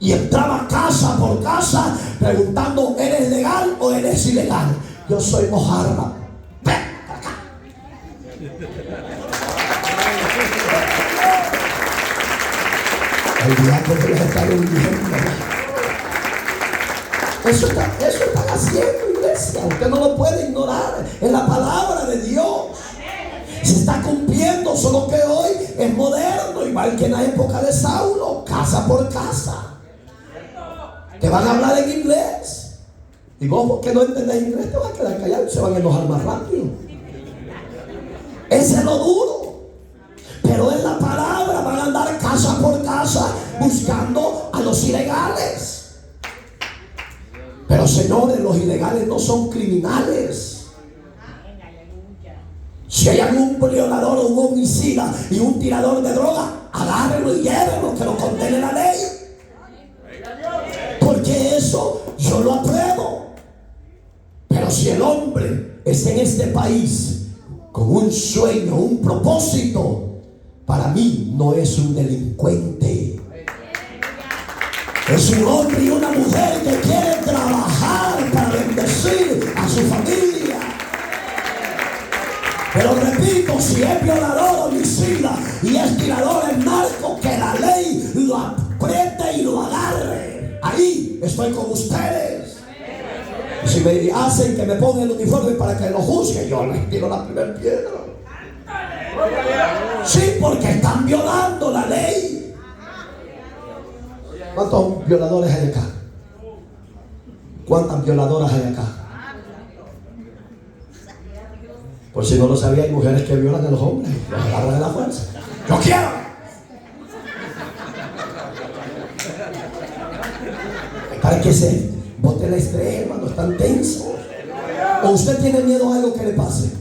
y entraba casa por casa preguntando, ¿eres legal o eres ilegal? Yo soy mojarra. Ven acá. El diablo que les está hundiendo. Eso están haciendo, iglesia. Usted no lo puede ignorar. Es la palabra de Dios. Se está cumpliendo, solo que hoy es moderno, igual que en la época de Saulo, casa por casa. Te van a hablar en inglés. Y vos, porque no entendés inglés, te vas a quedar callado y se van a enojar más rápido. Ese es lo duro. Pero en la palabra van a andar casa por casa buscando a los ilegales. Pero señores, los ilegales no son criminales. Si hay algún violador o un homicida y un tirador de droga, agárrenlo y llévenlo, que lo condene la ley. Porque eso yo lo apruebo. Pero si el hombre está en este país con un sueño, un propósito, para mí no es un delincuente. Es un hombre y una mujer que quieren trabajar para bendecir a su familia. Pero repito, si es violador, homicida y es tirador en narco, que la ley lo apriete y lo agarre. Ahí estoy con ustedes. Si me hacen que me ponga el uniforme para que lo juzgue, yo les tiro la primera piedra. Sí, porque están violando la ley. ¿Cuántos violadores hay acá? ¿Cuántas violadoras hay acá? Por si no lo sabía, hay mujeres que violan a los hombres, los agarran de la fuerza. ¡Yo quiero! Para que se bote el estrés, hermano, están tensos. ¿O usted tiene miedo a algo que le pase?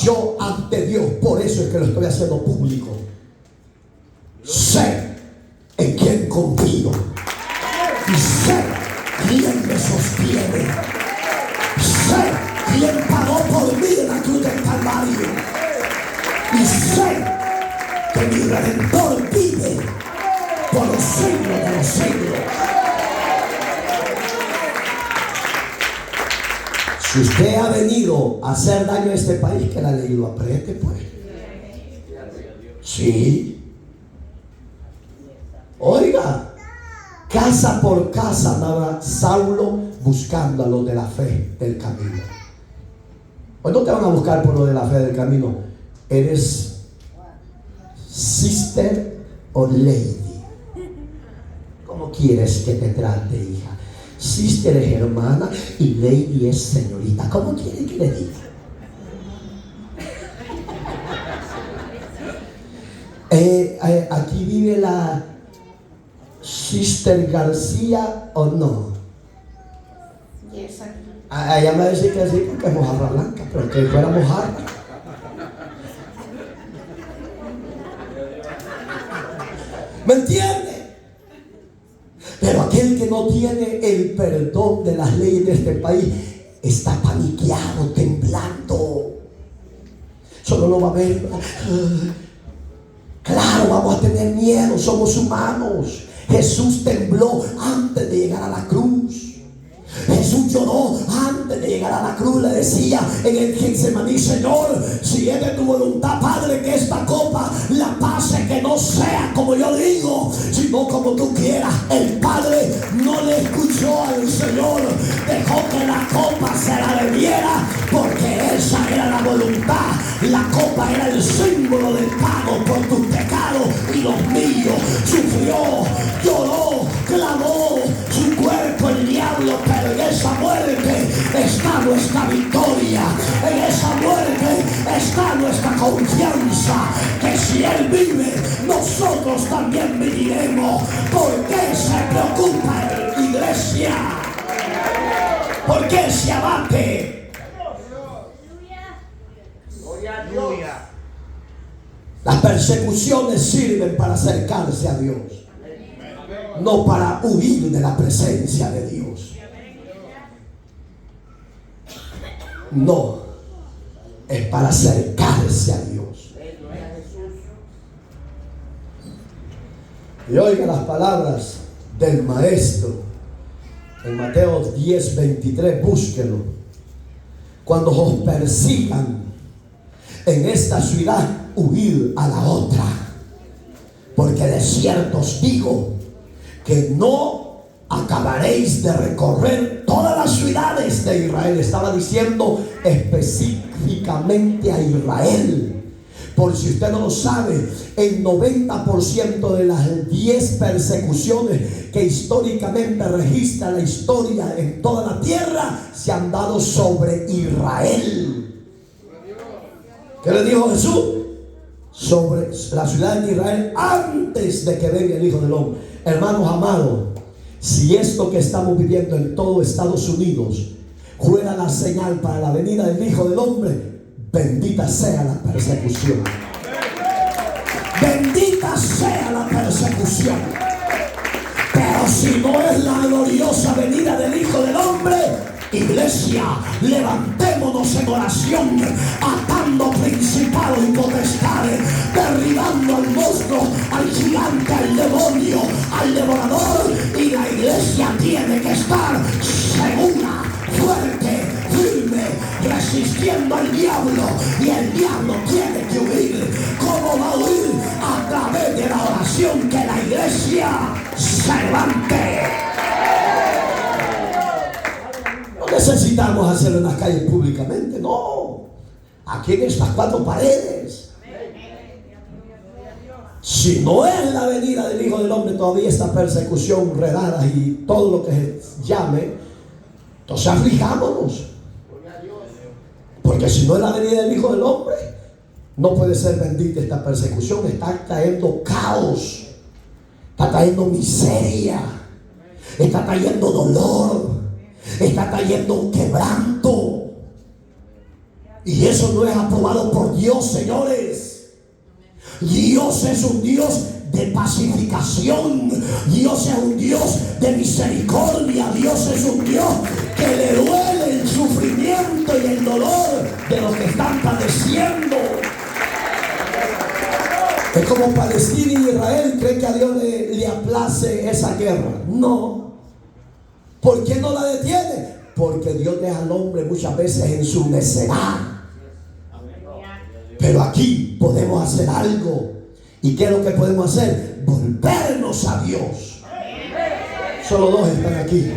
Yo ante Dios, por eso es que lo estoy haciendo público. Sé en quién confío y sé quién me sostiene. Sé quién pagó por mí en la cruz del Calvario. Y sé que mi Redentor vive por los siglos de los siglos. Si usted ha venido a hacer daño a este país, que la ley lo apriete, pues. Sí. Oiga, casa por casa andaba Saulo buscando a los de la fe del camino. Hoy no te van a buscar por lo de la fe del camino. Eres sister o lady. ¿Cómo quieres que te trate, hija? Sister es hermana y lady es señorita. ¿Cómo quiere que le diga? Aquí vive la Sister García o no. Ella me dice que sí porque es mojarra blanca, pero que fuera mojarra. ¿Me entiende? Pero aquel que no tiene el perdón de las leyes de este país está paniqueado, temblando. Solo lo va a ver. Claro, vamos a tener miedo, somos humanos. Jesús tembló antes de llegar a la cruz. Jesús lloró antes de llegar a la cruz. Le decía en el Getsemaní: Señor, si es de tu voluntad, Padre, que esta copa la pase, que no sea como yo digo, sino como tú quieras. El Padre no le escuchó al Señor, dejó que la copa se la bebiera, porque esa era la voluntad. La copa era el símbolo del pago por tus pecados y los míos. Sufrió, lloró, clamó su cuerpo el diablo, pero en esa muerte está nuestra victoria. En esa muerte está nuestra confianza, que si Él vive, nosotros también viviremos. ¿Por qué se preocupa, iglesia? ¿Por qué se abate? Las persecuciones sirven para acercarse a Dios, no para huir de la presencia de Dios. No, es para acercarse a Dios. Y oiga las palabras del Maestro en Mateo 10:23, búsquelo. Cuando os persigan en esta ciudad, huir a la otra, porque de cierto os digo que no acabaréis de recorrer todas las ciudades de Israel. Estaba diciendo específicamente a Israel. Por si usted no lo sabe, el 90% de las 10 persecuciones que históricamente registra la historia en toda la tierra se han dado sobre Israel. ¿Qué le dijo Jesús? Sobre la ciudad de Israel antes de que venga el Hijo del Hombre. Hermanos amados, Si esto que estamos viviendo en todo Estados Unidos fuera la señal para la venida del Hijo del Hombre, bendita sea la persecución. Bendita sea la persecución. Pero si no es la gloriosa venida del Hijo del Hombre, iglesia, levantémonos en oración, atando principados y potestades, derribando al monstruo, al gigante, al demonio, al devorador. Y la iglesia tiene que estar segura, fuerte, firme, resistiendo al diablo. Y el diablo tiene que huir. ¿Cómo va a huir? A través de la oración. Que la iglesia se levante. No necesitamos hacerlo en las calles públicamente, no. Aquí en estas cuatro paredes. Si no es la venida del Hijo del Hombre, todavía esta persecución, redadas y todo lo que se llame, entonces aflijámonos. Porque si no es la venida del Hijo del Hombre, no puede ser bendita esta persecución. Está trayendo caos, está trayendo miseria, está trayendo dolor, está trayendo un quebranto. Y eso no es aprobado por Dios, señores. Dios es un Dios de pacificación. Dios es un Dios de misericordia. Dios es un Dios que le duele el sufrimiento y el dolor de los que están padeciendo. Es como Palestina y Israel. ¿Cree que a Dios le aplace esa guerra? No. ¿Por qué no la detiene? Porque Dios deja al hombre muchas veces en su necedad. Pero aquí podemos hacer algo. ¿Y qué es lo que podemos hacer? Volvernos a Dios. Solo dos están aquí.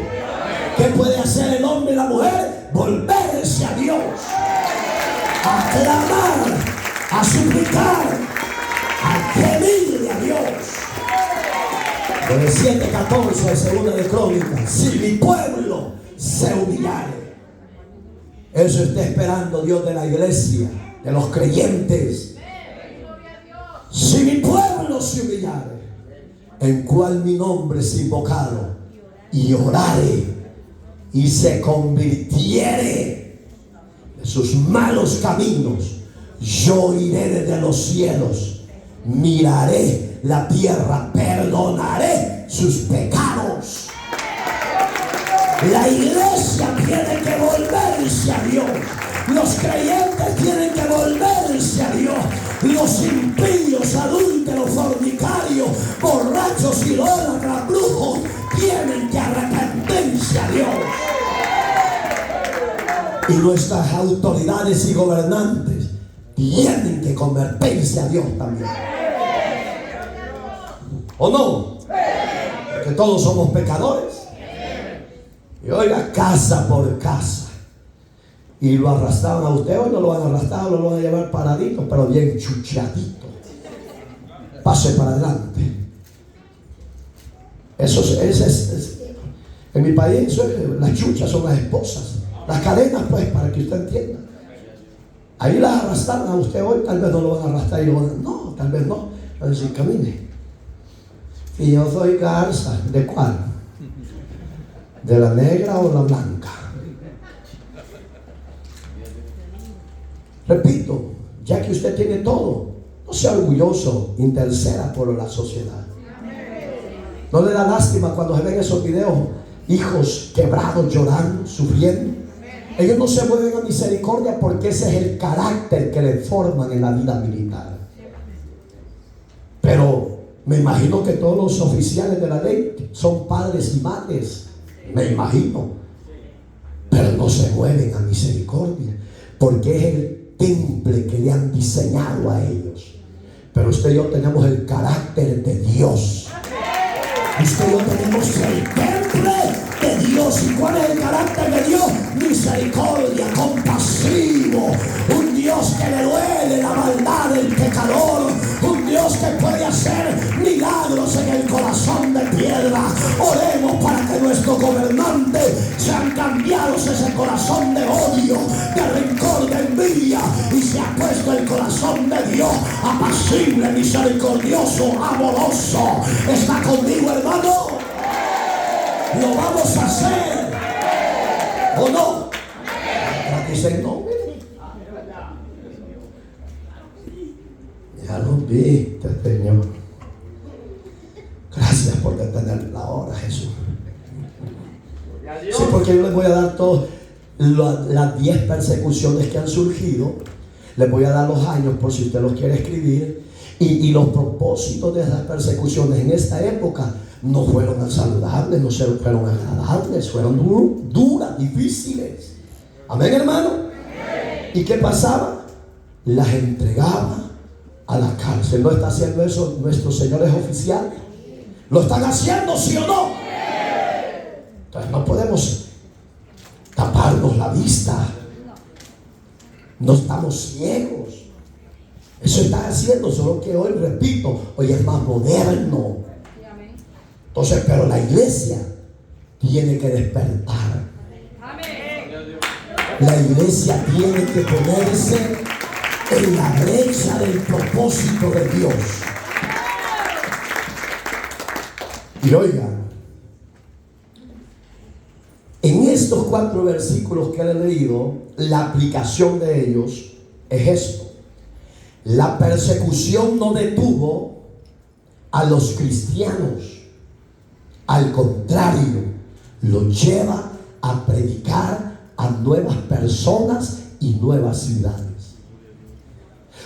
¿Qué puede hacer el hombre y la mujer? Volverse a Dios, a clamar, a suplicar, a pedirle a Dios. Con el 7:14 de Segunda de Crónicas: si mi pueblo se humillare. Eso está esperando Dios de la iglesia, de los creyentes. Si mi pueblo se humillare, en cual mi nombre es invocado, y orare, y se convirtiere de sus malos caminos, yo iré desde los cielos, miraré la tierra, perdonaré sus pecados. La iglesia tiene que volverse a Dios. Los creyentes tienen que volverse a Dios. Los impíos, adúlteros, fornicarios, borrachos, idólatras, brujos, tienen que arrepentirse a Dios. Y nuestras autoridades y gobernantes tienen que convertirse a Dios también. ¿O no? Porque todos somos pecadores. Y oiga, casa por casa. Y lo arrastraban a usted, hoy no lo van a arrastrar, lo van a llevar paradito, pero bien chuchadito. Pase para adelante. Eso es en mi país, las chuchas son las esposas. Las cadenas, pues, para que usted entienda. Ahí las arrastraron a usted hoy, tal vez no lo van a arrastrar y lo van a... No, tal vez no. Van a decir, camine. Y yo soy garza. ¿De cuál? ¿De la negra o la blanca? Repito, ya que usted tiene todo, no sea orgulloso, interceda por la sociedad. ¿No le da lástima cuando se ven esos videos? Hijos quebrados, llorando, sufriendo. Ellos no se mueven a misericordia porque ese es el carácter que le forman en la vida militar. Pero me imagino que todos los oficiales de la ley son padres y madres. Me imagino. Pero no se mueven a misericordia porque es el temple que le han diseñado a ellos. Pero usted y yo tenemos el carácter de Dios. Usted y yo tenemos el temple de Dios. ¿Y cuál es el carácter de Dios? Misericordia, compasivo, un Dios que le duele la maldad del pecador, un Dios que puede hacer milagros en el corazón de piedra. Oremos para que nuestros gobernantes sean cambiados ese corazón de odio, de rencor, de envidia, y se ha puesto el corazón de Dios apacible, misericordioso, amoroso. ¿Está conmigo, hermano? Lo vamos a hacer. ¿O no? Dicen no. Ya lo viste, Señor. Gracias por detener la hora, Jesús. Sí, porque yo les voy a dar todas las 10 persecuciones que han surgido. Les voy a dar los años por si usted los quiere escribir. Y los propósitos de esas persecuciones en esta época no fueron saludables, no fueron agradables, fueron duras, difíciles. Amén, hermano. ¿Y qué pasaba? Las entregaba a la cárcel. ¿No está haciendo eso nuestros señores oficiales? ¿Lo están haciendo, sí o no? Entonces no podemos taparnos la vista. No estamos ciegos. Eso está haciendo, solo que hoy, repito, hoy es más moderno. Entonces, pero la iglesia tiene que despertar. La iglesia tiene que ponerse en la brecha del propósito de Dios. Y oigan, en estos 4 versículos que le he leído, la aplicación de ellos es esto. La persecución no detuvo a los cristianos. Al contrario, los lleva a predicar a nuevas personas y nuevas ciudades.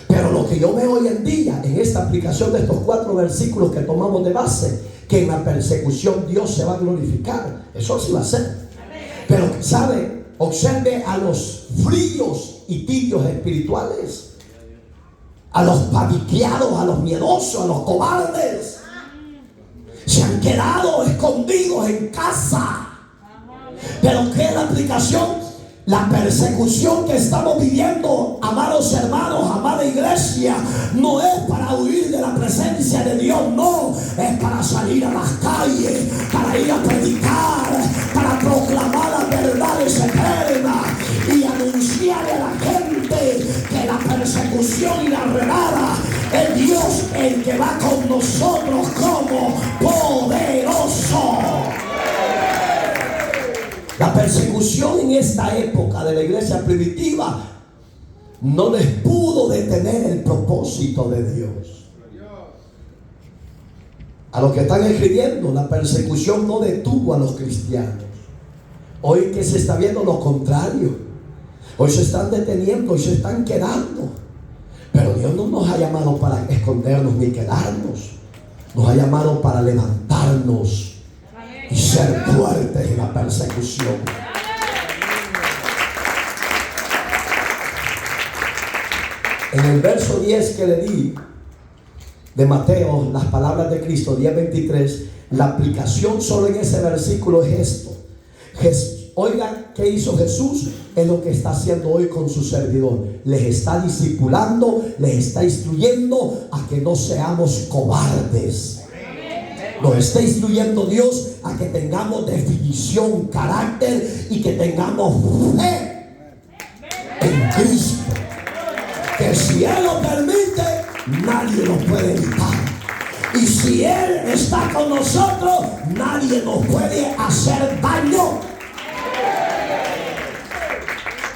Pero lo que yo veo hoy en día en esta aplicación de estos 4 versículos que tomamos de base, que en la persecución Dios se va a glorificar. Eso sí va a ser. Pero, ¿sabe? Observe a los fríos y tibios espirituales, a los paniqueados, a los miedosos, a los cobardes. Se han quedado escondidos en casa. Pero ¿qué es la aplicación? La persecución que estamos viviendo, amados hermanos, amada iglesia, no es para huir de la presencia de Dios, no, es para salir a las calles, para ir a predicar, para proclamar las verdades eternas y anunciarle a la gente que la persecución y la redada es Dios el que va con nosotros como poderoso. La persecución en esta época de la iglesia primitiva no les pudo detener el propósito de Dios. A los que están escribiendo, la persecución no detuvo a los cristianos. Hoy que se está viendo lo contrario. Hoy se están deteniendo, hoy se están quedando. Pero Dios no nos ha llamado para escondernos ni quedarnos. Nos ha llamado para levantarnos y ser fuertes en la persecución. En el verso 10 que le di de Mateo, las palabras de Cristo, 10:23, la aplicación solo en ese versículo es esto. Oigan, ¿qué hizo Jesús? Es lo que está haciendo hoy con su servidor. Les está discipulando, les está instruyendo a que no seamos cobardes. Nos está instruyendo Dios a que tengamos definición, carácter y que tengamos fe en Cristo. Que si Él lo permite, nadie lo puede evitar. Y si Él está con nosotros, nadie nos puede hacer daño.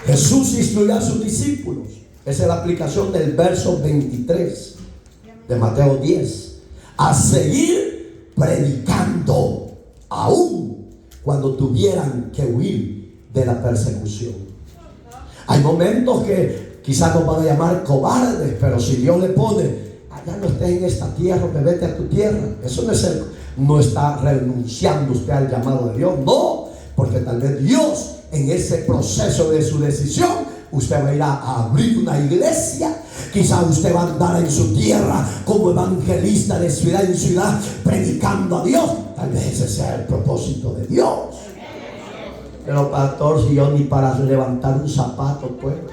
Jesús instruyó a sus discípulos. Esa es la aplicación del verso 23 de Mateo 10. A seguir predicando aún cuando tuvieran que huir de la persecución. Hay momentos que quizás nos van a llamar cobardes, pero si Dios le pone, allá no estés en esta tierra, que vete a tu tierra, eso no está renunciando usted al llamado de Dios, no, porque tal vez Dios en ese proceso de su decisión, usted va a ir a abrir una iglesia. Quizá usted va a andar en su tierra como evangelista de ciudad en ciudad predicando a Dios. Tal vez ese sea el propósito de Dios. Pero pastor, si yo ni para levantar un zapato puedo.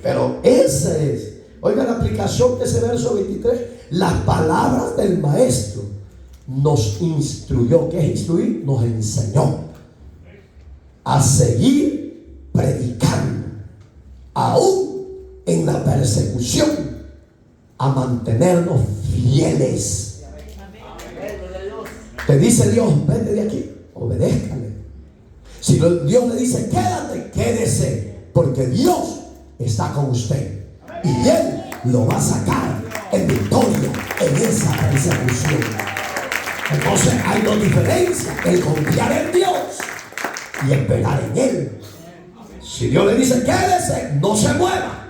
Pero ese es, oiga la aplicación de ese verso 23. Las palabras del maestro nos instruyó. ¿Qué es instruir? Nos enseñó a seguir predicando aún en la persecución, a mantenernos fieles. Te dice Dios, vete de aquí, obedézcale. Si Dios le dice, quédate, quédese, porque Dios está con usted y Él lo va a sacar en victoria en esa persecución. Entonces hay dos diferencias: el confiar en Dios y esperar en Él. Si Dios le dice quédese, no se mueva,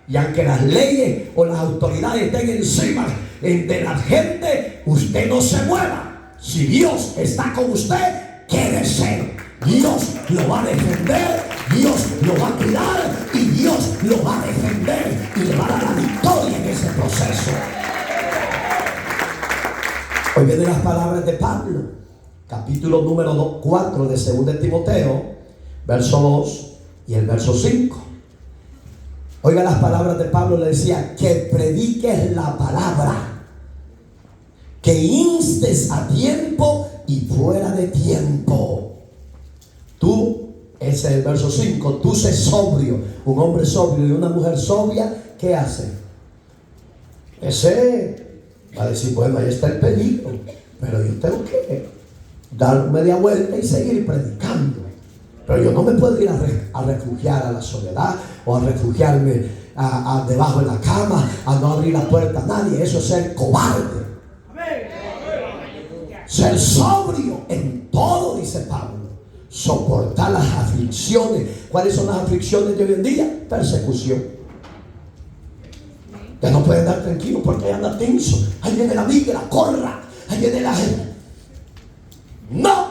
y aunque las leyes o las autoridades estén encima de la gente, usted no se mueva. Si Dios está con usted, quédese. Dios lo va a defender, Dios lo va a cuidar y Dios lo va a defender y le va a dar la victoria en ese proceso. Hoy vienen las palabras de Pablo, capítulo número 4 de 2 Timoteo, verso 2 y el verso 5. Oiga las palabras de Pablo, le decía: que prediques la palabra, que instes a tiempo y fuera de tiempo. Tú, ese es el verso 5, tú sé sobrio. Un hombre sobrio y una mujer sobria, ¿qué hace? Ese va a decir, bueno, ahí está el peligro, pero yo tengo que dar media vuelta y seguir predicando. Pero yo no me puedo ir a refugiar a la soledad, o a refugiarme debajo de la cama, a no abrir la puerta a nadie. Eso es ser cobarde. Ser sobrio en todo, dice Pablo. Soportar las aflicciones. ¿Cuáles son las aflicciones de hoy en día? Persecución. Ya no puede andar tranquilo porque ahí anda tenso. Ahí viene la migra, corra. Ahí viene la gente. No.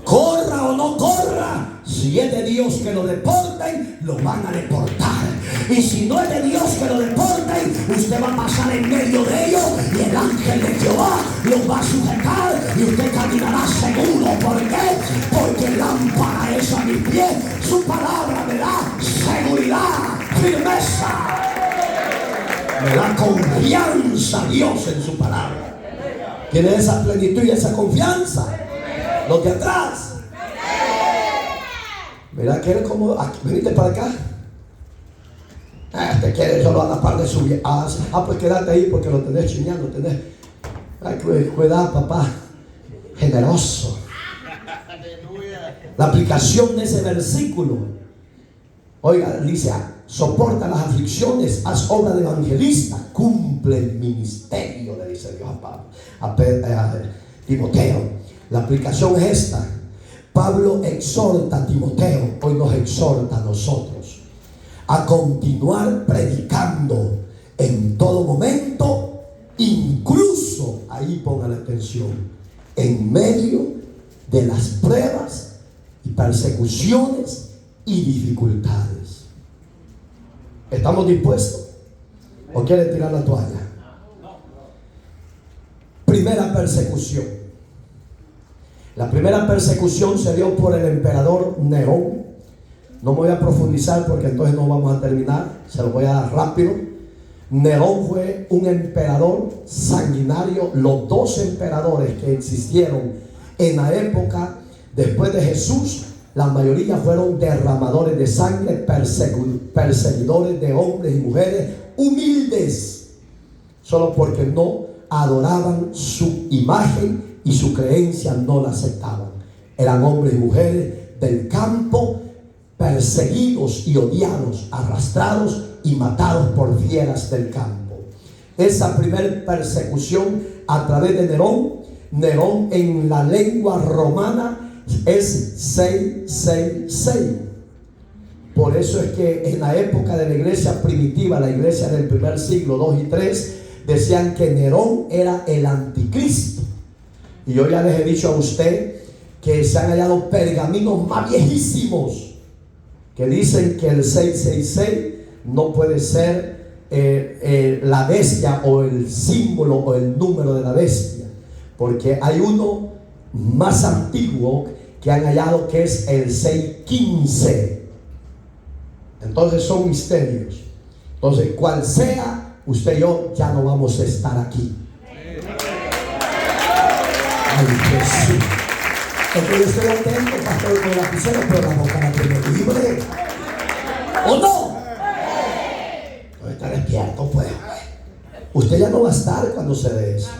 Corra o no corra, si es de Dios que lo deporten, lo van a deportar. Y si no es de Dios que lo deporten, usted va a pasar en medio de ellos y el ángel de Jehová los va a sujetar y usted caminará seguro. ¿Por qué? Porque lámpara es a mis pies, su palabra me da seguridad, firmeza, me da confianza Dios en su palabra. ¿Tiene esa plenitud y esa confianza? Los de atrás. Mira, quiere como venite para acá. Te quiere solo a la par de su vida. Pues quédate ahí porque lo tenés chiñando. Cuidado, papá. Generoso. La aplicación de ese versículo, oiga, dice: soporta las aflicciones, haz obra de evangelista, cumple el ministerio, le dice Dios a Pablo, a Timoteo. La aplicación es esta: Pablo exhorta a Timoteo, hoy nos exhorta a nosotros a continuar predicando en todo momento, incluso, ahí pongan atención, en medio de las pruebas y persecuciones y dificultades. ¿Estamos dispuestos? ¿O quiere tirar la toalla? Primera persecución. La primera persecución se dio por el emperador Nerón. No me voy a profundizar porque entonces no vamos a terminar. Se lo voy a dar rápido. Nerón fue un emperador sanguinario. Los dos emperadores que existieron en la época después de Jesús, la mayoría fueron derramadores de sangre, perseguidores de hombres y mujeres humildes, solo porque no adoraban su imagen y su creencia no la aceptaban. Eran hombres y mujeres del campo, perseguidos y odiados, arrastrados y matados por fieras del campo. Esa primera persecución a través de Nerón en la lengua romana es 666. Por eso es que en la época de la iglesia primitiva, la iglesia del primer siglo 2 y 3, decían que Nerón era el anticristo. Y yo ya les he dicho a usted que se han hallado pergaminos más viejísimos que dicen que el 666 no puede ser la bestia o el símbolo o el número de la bestia, porque hay uno más antiguo que han hallado que es el 615. Entonces son misterios. Entonces, cual sea, usted y yo ya no vamos a estar aquí. Ay, Jesús. Entonces yo estoy atento, pastor, con la lapicero, pero la boca la tiene libre. ¿O no? Entonces está despierto, pues. Usted ya no va a estar cuando se dé eso.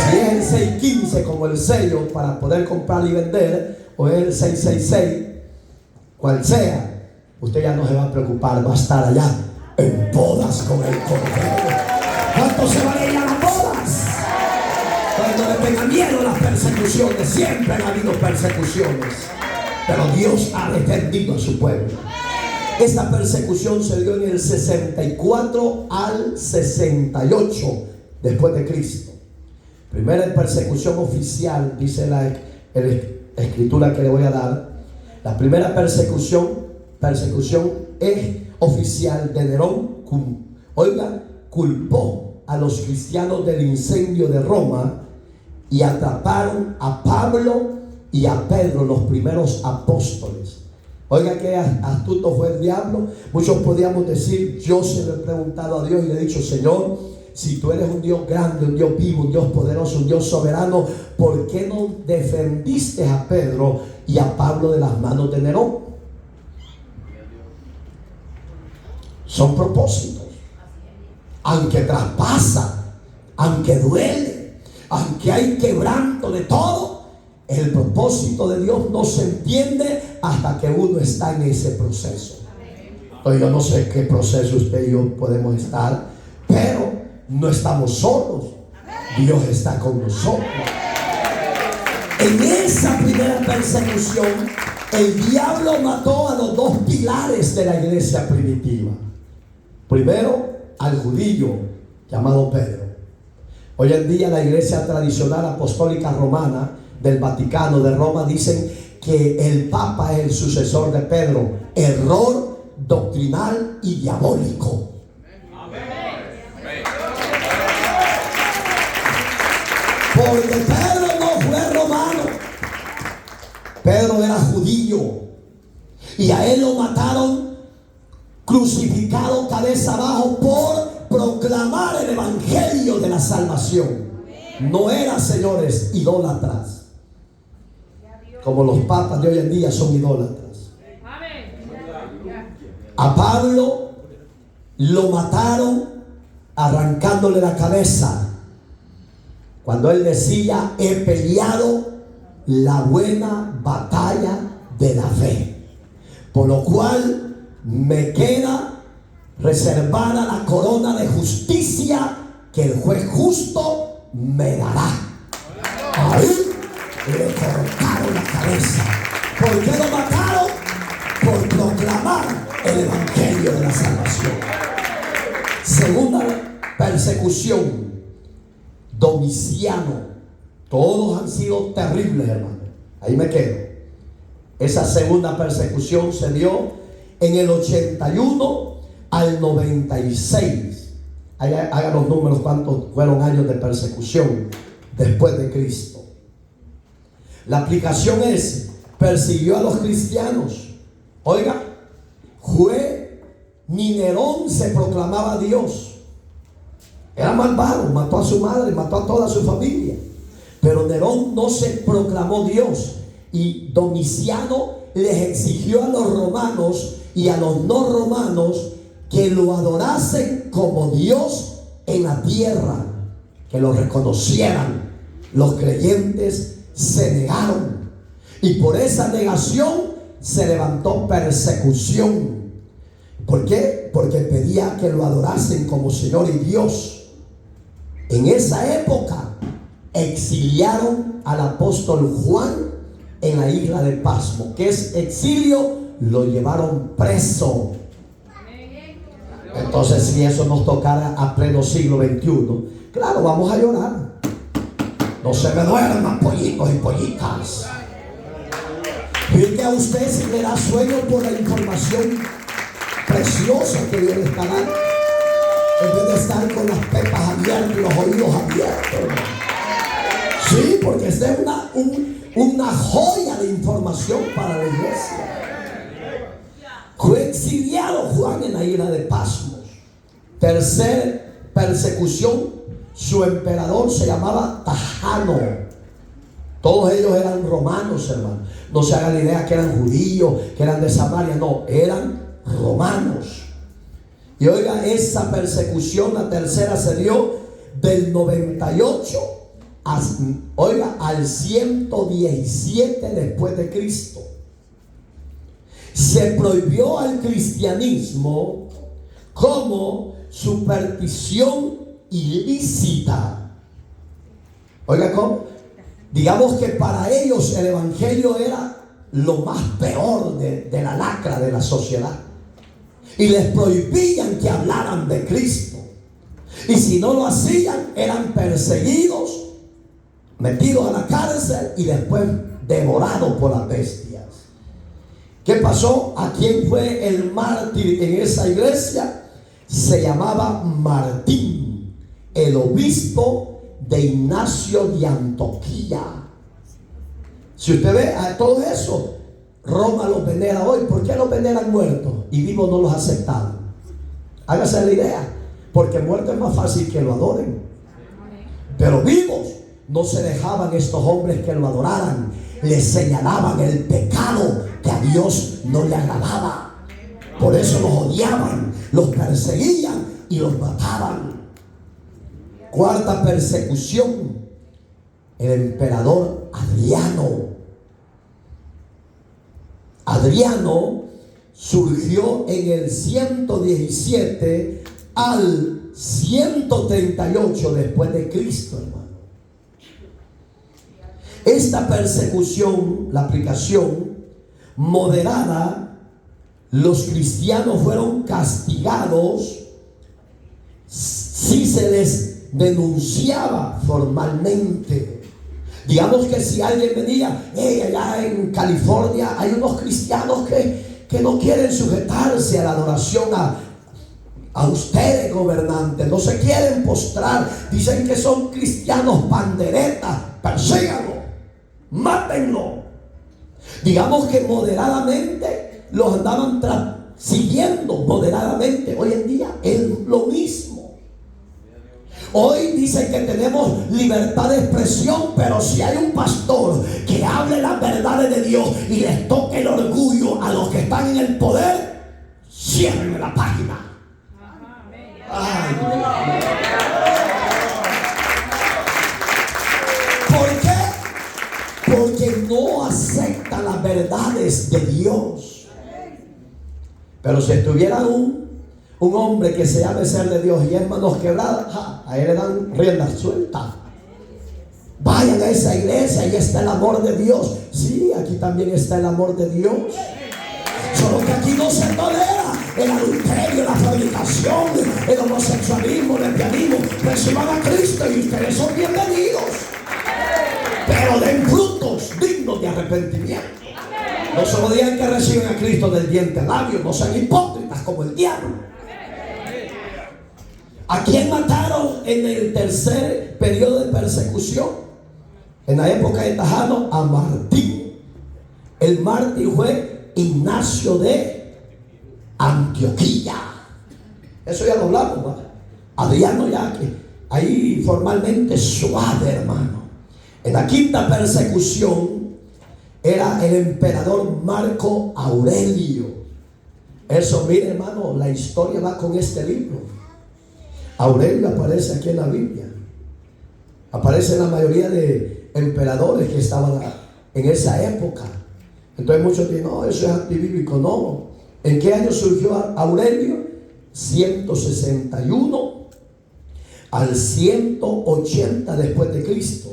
Si es el 615 como el sello para poder comprar y vender, o es el 666, cual sea, usted ya no se va a preocupar, va a estar allá en bodas con el Cordero. ¿Cuántos se van a ir a las bodas? Cuando le tengan miedo a las persecuciones, siempre han habido persecuciones, pero Dios ha defendido a su pueblo. Esta persecución se dio en el 64 al 68 después de Cristo. Primera persecución oficial, dice la escritura que le voy a dar. La primera persecución es oficial de Nerón. Culpó a los cristianos del incendio de Roma y atraparon a Pablo y a Pedro, los primeros apóstoles. Oiga, qué astuto fue el diablo. Muchos podíamos decir, yo se lo he preguntado a Dios y le he dicho, Señor, si tú eres un Dios grande, un Dios vivo, un Dios poderoso, un Dios soberano, ¿por qué no defendiste a Pedro y a Pablo de las manos de Nerón? Son propósitos. Aunque traspasa, aunque duele, aunque hay quebranto de todo, el propósito de Dios no se entiende hasta que uno está en ese proceso. Entonces, yo no sé qué proceso usted y yo podemos estar, pero no estamos solos. Dios está con nosotros. En esa primera persecución, el diablo mató a los dos pilares de la iglesia primitiva. Primero, al judío llamado Pedro. Hoy en día la iglesia tradicional apostólica romana del Vaticano de Roma dicen que el Papa es el sucesor de Pedro. Error doctrinal y diabólico. Porque Pedro no fue romano. Pedro era judío. Y a él lo mataron crucificado cabeza abajo por proclamar el evangelio de la salvación. No era, señores, idólatras. Como los papas de hoy en día son idólatras. A Pablo lo mataron arrancándole la cabeza cuando él decía, he peleado la buena batalla de la fe, por lo cual me queda reservada la corona de justicia que el juez justo me dará. Ahí le cortaron la cabeza. ¿Por qué lo mataron? Por proclamar el evangelio de la salvación. Segunda persecución, Domiciano. Todos han sido terribles, hermano. Ahí me quedo. Esa segunda persecución se dio en el 81 al 96. Hagan los números cuántos fueron años de persecución después de Cristo. La aplicación es, persiguió a los cristianos. Oiga, ni Nerón se proclamaba Dios. Era malvado, mató a su madre, mató a toda su familia. Pero Nerón no se proclamó Dios. Y Domiciano les exigió a los romanos y a los no romanos que lo adorasen como Dios en la tierra, que lo reconocieran. Los creyentes se negaron y por esa negación se levantó persecución. ¿Por qué? Porque pedía que lo adorasen como Señor y Dios. En esa época exiliaron al apóstol Juan en la isla de Pasmo. ¿Qué es exilio? Lo llevaron preso. Entonces, si eso nos tocara a pleno siglo XXI, claro, vamos a llorar. No se me duerman, pollitos y pollitas. Fíjate a usted si le da sueño por la información preciosa que Dios le está dando, en vez de estar con las pepas abiertas y los oídos abiertos. Sí, porque esta es una joya de información para la iglesia. Fue exiliado Juan en la isla de Pasmos. Tercer persecución, su emperador se llamaba Trajano. Todos ellos eran romanos, hermano. No se hagan la idea que eran judíos, que eran de Samaria. No, eran romanos. Y oiga, esa persecución, la tercera, se dio del 98 al 117 después de Cristo, se prohibió al cristianismo como superstición ilícita. Oiga, ¿cómo? Digamos que para ellos el evangelio era lo más peor de la lacra de la sociedad, y les prohibían que hablaran de Cristo, y si no lo hacían eran perseguidos, metidos a la cárcel y después devorados por las bestias. ¿Qué pasó? ¿A quién fue el mártir en esa iglesia? Se llamaba Martín, el obispo de Ignacio de Antioquía. Si usted ve a todo eso, Roma los venera hoy. ¿Por qué los veneran muertos y vivos no los aceptaron? Hágase la idea, porque muertos es más fácil que lo adoren, pero vivos no se dejaban estos hombres que lo adoraran. Les señalaban el pecado que a Dios no le agradaba. Por eso los odiaban, los perseguían y los mataban. Cuarta persecución, el emperador Adriano. Adriano surgió en el 117 al 138 después de Cristo, hermano. Esta persecución, la aplicación moderada, los cristianos fueron castigados si se les denunciaba formalmente. Digamos que si alguien venía, allá en California hay unos cristianos que no quieren sujetarse a la adoración a ustedes, gobernantes, no se quieren postrar, dicen que son cristianos panderetas, persíganlo, mátenlo. Digamos que moderadamente los andaban siguiendo moderadamente. Hoy en día es lo mismo. Hoy dicen que tenemos libertad de expresión, pero si hay un pastor que hable las verdades de Dios y les toque el orgullo a los que están en el poder, cierren la página. Ay, ¿por qué? Porque no aceptan las verdades de Dios. Pero si estuviera un hombre que se llame ser de Dios y es manos quebradas, a él le dan rienda suelta. Vayan a esa iglesia y está el amor de Dios. Sí, aquí también está el amor de Dios. Solo que aquí no se tolera el adulterio, la fornicación, el homosexualismo, el lesbianismo. Reciban a Cristo y ustedes son bienvenidos, pero den frutos dignos de arrepentimiento. No solo digan que reciben a Cristo del diente al labio, no sean hipócritas como el diablo. ¿A quién mataron en el tercer periodo de persecución? En la época de Trajano, a Martín. El mártir fue Ignacio de Antioquía. Eso ya lo hablamos, ¿verdad? Adriano ya que ahí formalmente suave, hermano. En la quinta persecución era el emperador Marco Aurelio. Eso, mire, hermano, la historia va con este libro. Aurelio aparece aquí en la Biblia. Aparece en la mayoría de emperadores que estaban en esa época. Entonces muchos dicen, no, eso es antibíblico. No. ¿En qué año surgió Aurelio? 161 al 180 después de Cristo.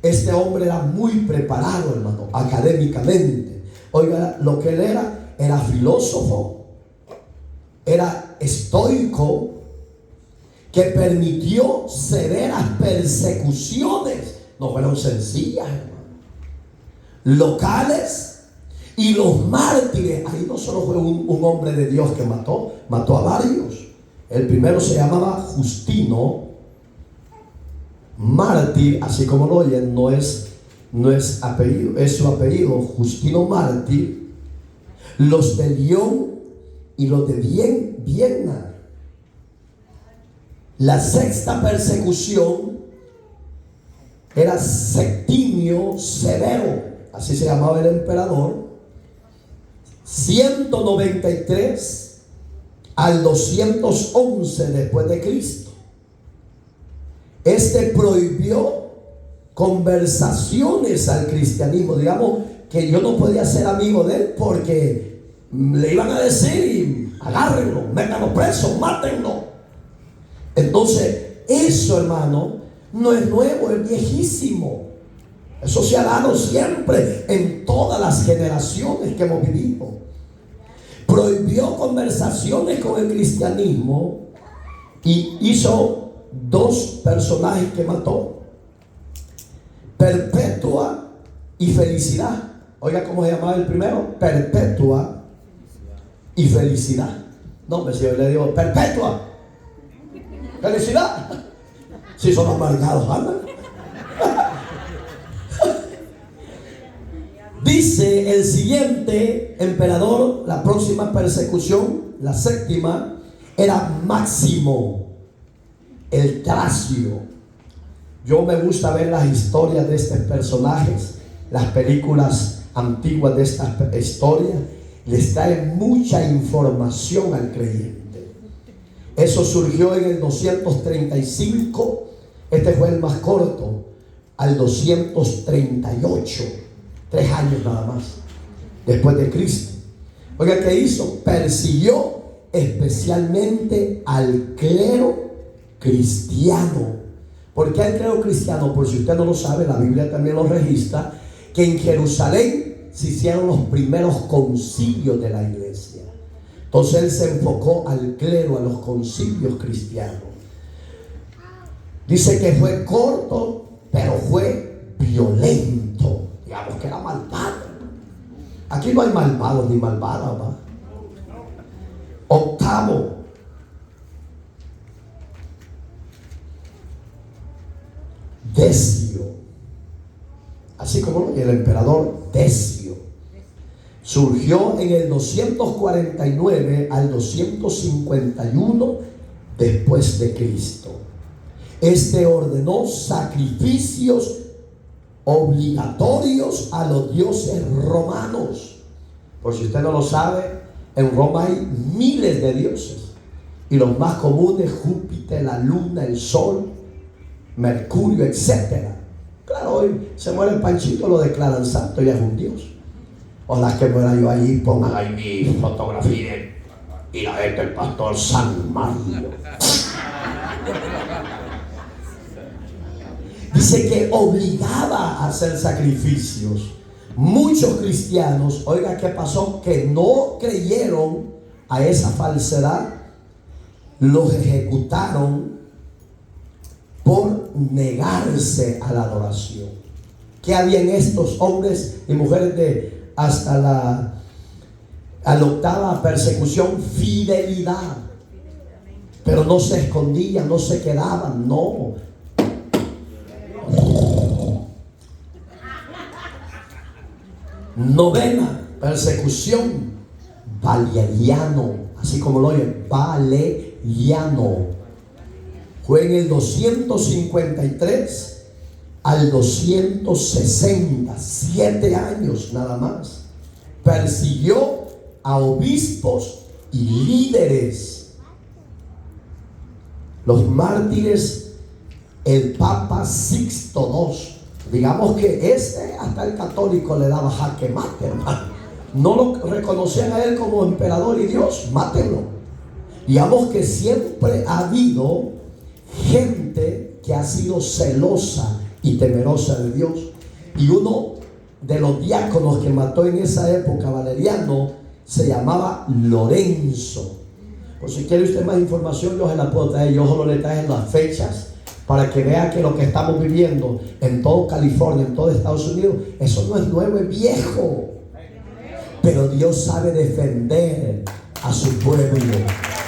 Este hombre era muy preparado, hermano, académicamente. Oiga, lo que él era filósofo, era estoico, que permitió severas persecuciones. No fueron sencillas, hermano. Locales, y los mártires. Ahí no solo fue un hombre de Dios que mató a varios. El primero se llamaba Justino, mártir, así como lo oyen, no es apellido, es su apellido, Justino mártir. Los de Lyon y los de Viena. La sexta persecución era Septimio Severo, así se llamaba el emperador, 193 al 211 después de Cristo. prohibió conversaciones al cristianismo. Digamos que yo no podía ser amigo de él porque le iban a decir: agárrenlo, métanlo preso, mátenlo. Entonces, eso, hermano, no es nuevo, es viejísimo. Eso se ha dado siempre en todas las generaciones que hemos vivido. Prohibió conversaciones con el cristianismo y hizo dos personajes que mató: Perpetua y Felicidad. Oiga, ¿cómo se llamaba el primero? Perpetua y Felicidad. No, me le digo: Perpetua, Felicidad. Si son amargados, andan. Dice el siguiente emperador, la próxima persecución, la séptima, era Máximo el Tracio. Yo me gusta ver las historias de estos personajes, las películas antiguas de estas historias, les traen mucha información al creyente. Eso surgió en el 235, este fue el más corto, al 238, 3 años nada más después de Cristo. Oiga, ¿qué hizo? Persiguió especialmente al clero cristiano. ¿Por qué al clero cristiano? Por si usted no lo sabe, la Biblia también lo registra, que en Jerusalén se hicieron los primeros concilios de la iglesia. Entonces él se enfocó al clero, a los concilios cristianos. Dice que fue corto, pero fue violento. Digamos que era malvado. Aquí no hay malvados ni malvadas, ¿va? Octavo, Decio, así como el emperador Decio, surgió en el 249 al 251 después de Cristo. Este ordenó sacrificios obligatorios a los dioses romanos. Por si usted no lo sabe, en Roma hay miles de dioses, y los más comunes: Júpiter, la luna, el sol, Mercurio, etc. Claro, hoy se muere el Panchito, lo declaran santo, ya es un dios. Ojalá que muera yo allí, pongan ahí mi fotografía y la del pastor San Mario. Dice que obligaba a hacer sacrificios. Muchos cristianos, oiga, ¿qué pasó? Que no creyeron a esa falsedad, los ejecutaron por negarse a la adoración. ¿Qué había en estos hombres y mujeres de hasta la octava persecución? Fidelidad. Pero no se escondían, no se quedaban, no. Novena persecución, Valeriano, así como lo oyen, Valeriano. Fue en el 253 al 260, 7 años nada más. Persiguió a obispos y líderes. Los mártires, el Papa Sixto II. Digamos que hasta el católico le daba jaque mate, hermano. No lo reconocían a él como emperador y Dios, mátenlo. Digamos que siempre ha habido gente que ha sido celosa y temerosa de Dios. Y uno de los diáconos que mató en esa época, Valeriano, se llamaba Lorenzo. Por si quiere usted más información, yo se la puedo traer. Yo solo le traje las fechas para que vea que lo que estamos viviendo en todo California, en todo Estados Unidos, eso no es nuevo, es viejo. Pero Dios sabe defender a su pueblo,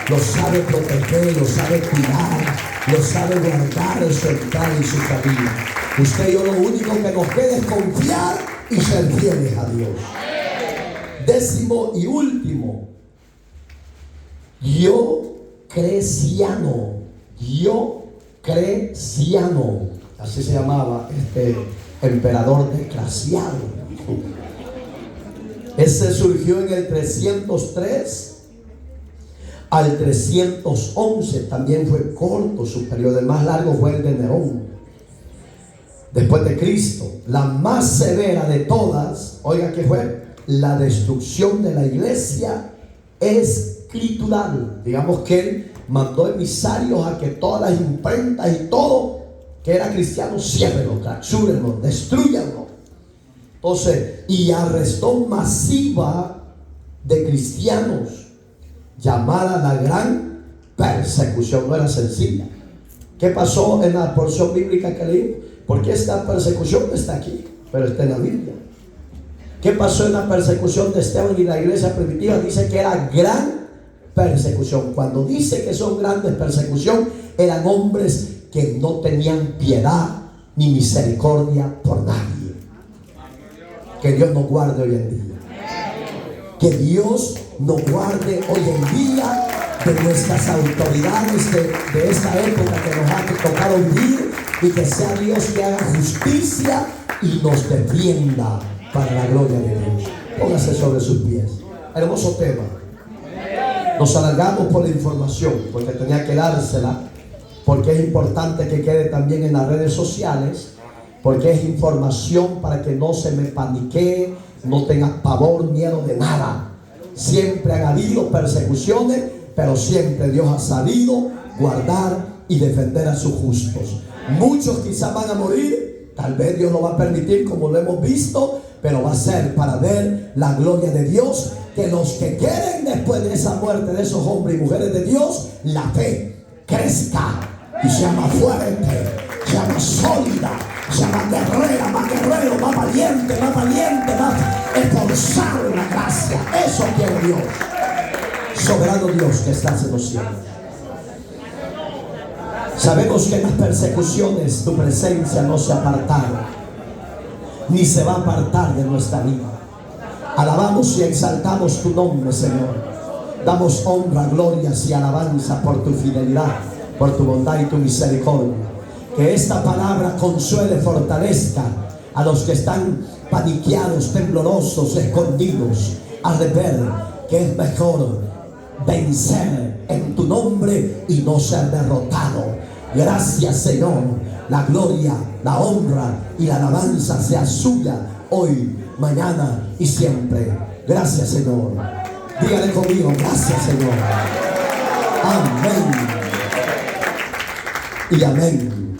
lo sabe proteger, lo sabe cuidar, lo sabe guardar en su entrada y su salida. Usted y yo, lo único que nos queda es confiar y ser fieles a Dios. Décimo y último, Diocleciano. Diocleciano, así se llamaba este emperador desgraciado. Ese surgió en el 303 al 311. También fue corto su periodo. El más largo fue el de Nerón, después de Cristo. La más severa de todas, oiga, que fue la destrucción de la iglesia escritural. Digamos que él mandó emisarios a que todas las imprentas y todo que era cristiano, ciérrenlo, clausúrenlo, destruyanlo. Entonces, y arrestó masiva de cristianos, llamada la gran persecución. No era sencilla. ¿Qué pasó en la porción bíblica que leí? Porque esta persecución no está aquí, pero está en la Biblia. ¿Qué pasó en la persecución de Esteban y la iglesia primitiva? Dice que era gran persecución. Cuando dice que son grandes persecución, eran hombres que no tenían piedad ni misericordia por nadie. Que Dios nos guarde hoy en día. Que Dios nos guarde hoy en día de nuestras autoridades de esta época que nos ha tocado vivir, y que sea Dios que haga justicia y nos defienda para la gloria de Dios. Póngase sobre sus pies. Hermoso tema. Nos alargamos por la información porque tenía que dársela, porque es importante que quede también en las redes sociales, porque es información para que no se me paniquee, no tenga pavor, miedo de nada. Siempre han habido persecuciones, pero siempre Dios ha sabido guardar y defender a sus justos. Muchos quizás van a morir, tal vez Dios lo va a permitir, como lo hemos visto, pero va a ser para ver la gloria de Dios. Que los que queden después de esa muerte de esos hombres y mujeres de Dios, la fe crezca y sea más fuerte, sea más sólida, sea más guerrera, más guerrero, más valiente, más esforzado en la gracia. Eso quiere Dios. Soberano Dios que estás en los cielos. Sabemos que en las persecuciones tu presencia no se apartará, ni se va a apartar de nuestra vida. Alabamos y exaltamos tu nombre, Señor. Damos honra, glorias y alabanza por tu fidelidad, por tu bondad y tu misericordia. Que esta palabra consuele, fortalezca a los que están paniqueados, temblorosos, escondidos, al ver que es mejor vencer en tu nombre y no ser derrotado. Gracias, Señor. La gloria, la honra y la alabanza sea suya hoy, mañana y siempre. Gracias, Señor. Dígale conmigo, gracias, Señor. Amén y amén.